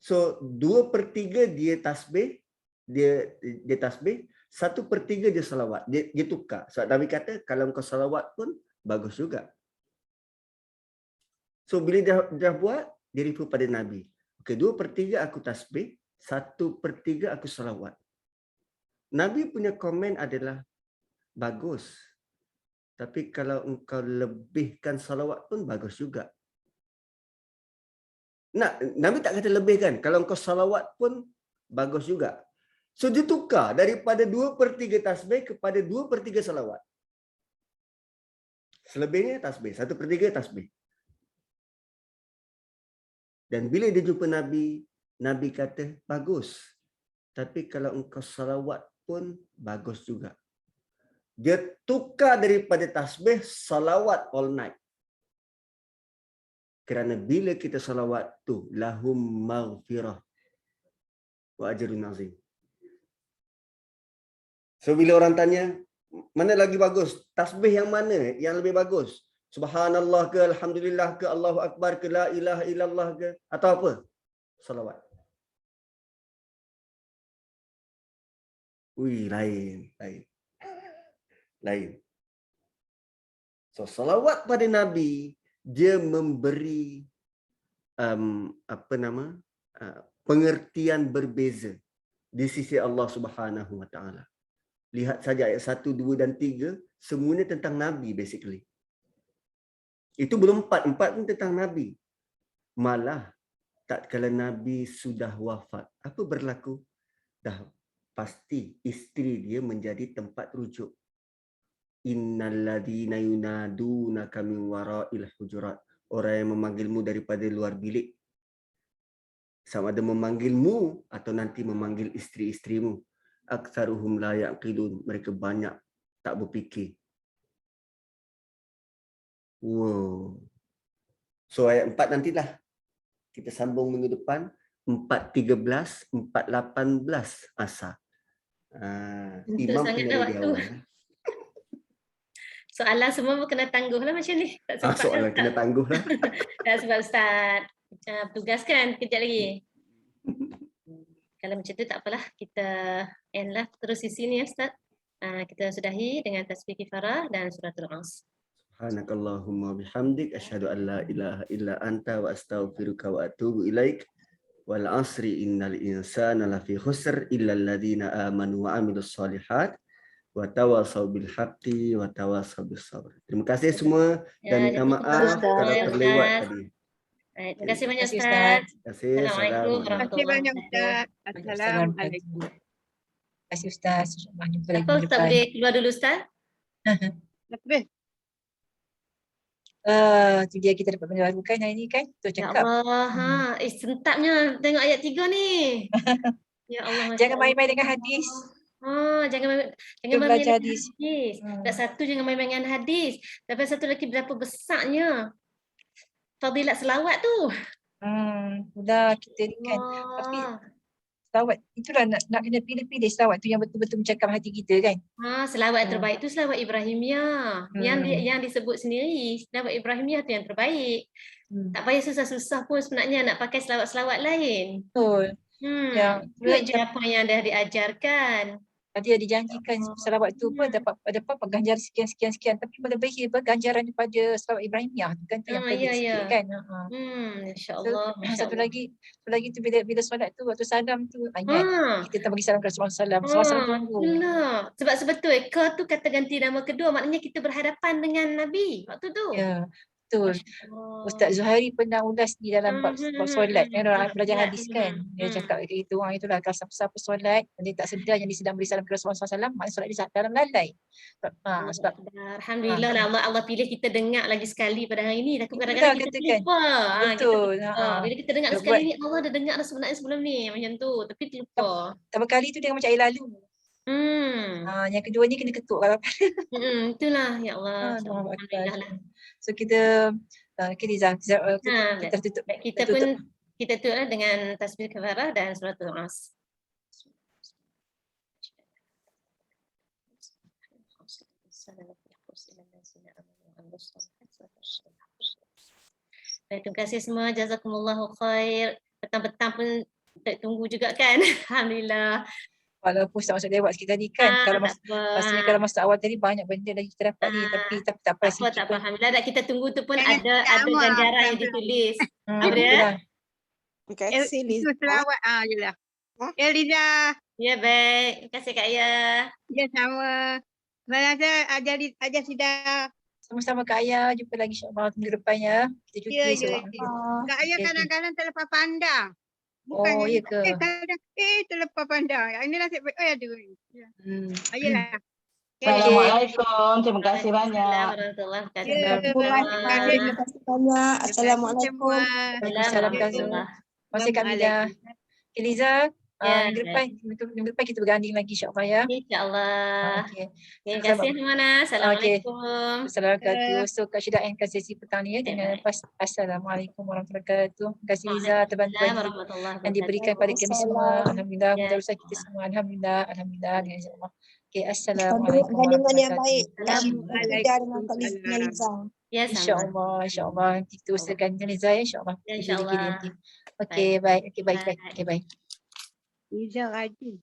So 2/3 dia tasbih, dia tasbih, 1/3 dia salawat. Dia tukar. Sebab Nabi kata kalau engkau salawat pun bagus juga. So bila dah buat, dia refer pada Nabi. Okey, 2/3 aku tasbih, 1/3 aku salawat. Nabi punya komen adalah bagus. Tapi kalau engkau lebihkan salawat pun bagus juga. Nabi tak kata lebihkan. Kalau engkau salawat pun bagus juga. So dia tukar daripada 2/3 tasbih kepada 2/3 salawat. Selebihnya tasbih, 1/3 tasbih. Dan bila dia jumpa Nabi, Nabi kata bagus. Tapi kalau engkau salawat pun bagus juga. Dia tukar daripada tasbih salawat all night. Kerana bila kita salawat tu lahum maghfirah wa ajrun azim. So bila orang tanya, mana lagi bagus? Tasbih yang mana yang lebih bagus? Subhanallah ke, alhamdulillah ke, Allahu akbar ke, la ilaha illallah ke, atau apa? Salawat. Lain. So salawat pada Nabi, dia memberi pengertian berbeza di sisi Allah Subhanahu Wa Taala. Lihat saja ayat 1, 2 dan 3, semuanya tentang Nabi basically. Itu belum 4 pun tentang Nabi. Malah tak kala Nabi sudah wafat, apa berlaku? Dah pasti isteri dia menjadi tempat rujuk. Innal ladzina yunadunaka min wara'il hujurat. Orang yang memanggilmu daripada luar bilik. Sama ada memanggilmu atau nanti memanggil isteri-isterimu. Aktsaruhum la yaqilun. Mereka banyak tak berfikir. Wow. So ayat 4 nantilah kita sambung minggu depan. 4.13, 4.18 asar. Imam sangat kena dah ready waktu. awal. Soalan semua pun kena tangguh lah macam ni. Tak sempat Soalan kan, kena tangguh lah. tak sebab Ustaz tugaskan kejap lagi. Kalau macam tu tak apalah, kita end lah terus di sini ya Ustaz. Kita sudahi dengan tasbih kifarah dan suratul As. Subhanakallahumma bihamdik asyhadu an la ilaha illa anta wa astaghfiruka wa atubu ilaik. Wal asri innal insana lafi khusr illa alladhina amanu wa amilus solihat wa tawasaw bil haqqi wa tawasaw bis sabr. Terima kasih semua dan minta maaf kalau terlewat tadi. Terima kasih banyak Terima kasih, Ustaz. Terima kasih. Assalamualaikum Terima kasih warahmatullahi banyak Ustaz. wabarakatuh. Assalamualaikum. Terima kasih Ustaz. InsyaAllah jumpa lagi Apa minggu Ustaz depan. boleh keluar dulu Ustaz? Takbir. Tu dia kita dapat benda baru kan hari ni kan. Tu Ya cakap. Allah, sentapnya tengok ayat 3 ni. Ya Allah, Masya Jangan main-main Allah. dengan hadis. Jangan Kita main-main belajar dengan hadis. hadis. Tak satu jangan main-main dengan hadis. Tapi satu lagi berapa besarnya fadilat selawat tu. Dah kita ni kan. Tapi selawat itulah nak kena pilih-pilih selawat tu yang betul-betul mencakap hati kita kan. Selawat terbaik tu selawat Ibrahimiyah. Yang disebut sendiri, selawat Ibrahimiyah tu yang terbaik. Tak payah susah-susah pun sebenarnya nak pakai selawat-selawat lain. Betul. Buat je apa yang dah diajarkan. Tadi ada dijanjikan selawat tu pun dapat ganjaran sekian. Tapi melebihi ganjaran daripada selawat Ibrahimiyah tu kan tu yang pelik sikit kan. InsyaAllah. Satu lagi tu bila solat tu waktu salam tu ingat kita tak bagi salam ke Rasulullah SAW tunggu. Sebab sebetul ke tu kata ganti nama kedua, maknanya kita berhadapan dengan Nabi waktu tu. Ya, betul. Ustaz Zuhairi pernah ulas di dalam bab solat kan, orang belajar hadis kan. Dia cakap itu orang itulah kalau siapa solat dia tak sedar yang dia sedang beri salam ke Rasulullah SAW, maknanya solat dia dalam lalai. Sebab Alhamdulillah lah Allah pilih kita dengar lagi sekali pada hari ni. Takut kadang-kadang kita lupa. Betul. Bila kita dengar sekali ni Allah dah dengar dah sebenarnya sebelum ni macam tu, tapi terlupa. Pertama kali tu dia macam air lalu. Yang kedua ni kena ketuk kalau itulah ya Allah. Alhamdulillah lah. So kita kita tutup. Kita tutup lah dengan tasbih kafarah dan suratul As. Terima kasih semua, jazakumullahu khair. Petang-petang pun tunggu juga kan. Alhamdulillah. Walaupun tak masuk lewat sikit tadi kan. Kalau Tak apa. maksudnya kalau masa awal tadi banyak benda lagi kita dapat ni. Tapi tak Tak apa apa, sikit tak pun. apa. Alhamdulillah dah kita tunggu tu pun Jangan ada sama, ganjaran yang pelan-pelan. ditulis. Apa dia? Itulah. Terima kasih Itu Liza. selawat. Yelah. Liza. Ya baik. Terima kasih Kak Ya. Ya sama. Terima kasih ajar Sida. Sama-sama Kak Ayah. Jumpa lagi insyaAllah minggu depan ya. Kita cuti Ya, ya, esok. ya. Kak Ayah Okey. kadang-kadang terlepas pandang. Oh, ya ke? Kadang, terlepas pandang. Yang ini nasib baik. Ada. Ya. Ayolah. Assalamualaikum. Terima kasih banyak. Waalaikumsalam warahmatullahi Ya, wabarakatuh. terima Terima kasih banyak. Assalamualaikum. Waalaikumsalam Kak Zul. Terima kasih Kak Mida. Okay, Liza. Ya, Minggu depan kita berganding lagi insyaAllah ya. InsyaAllah. Okey. Terima kasih Mana. Assalamualaikum. Assalamualaikum. So Kak Syeda endkan sesi petang ni ya dengan lepas Assalamualaikum warahmatullahi wabarakatuh. Terima kasih Liza atas bantuan Waalaikumsalam warahmatullahi yang diberikan kepada kami semua. Alhamdulillah, Ya, mudah-mudahan kita semua. Alhamdulillah, Alhamdulillah. Dengan izin Allah. Okay, Sambung Assalamualaikum gandingan yang warahmatullahi baik. wabarakatuh. Kak Syida dengan Kak Liza. Ya, sama. InsyaAllah, insyaAllah. Kita usahakan dengan Liza ya, insyaAllah. Ya, Kita insyaAllah. nanti. Okay, baik. Okay, baik. Okay, baik. Liza rajin.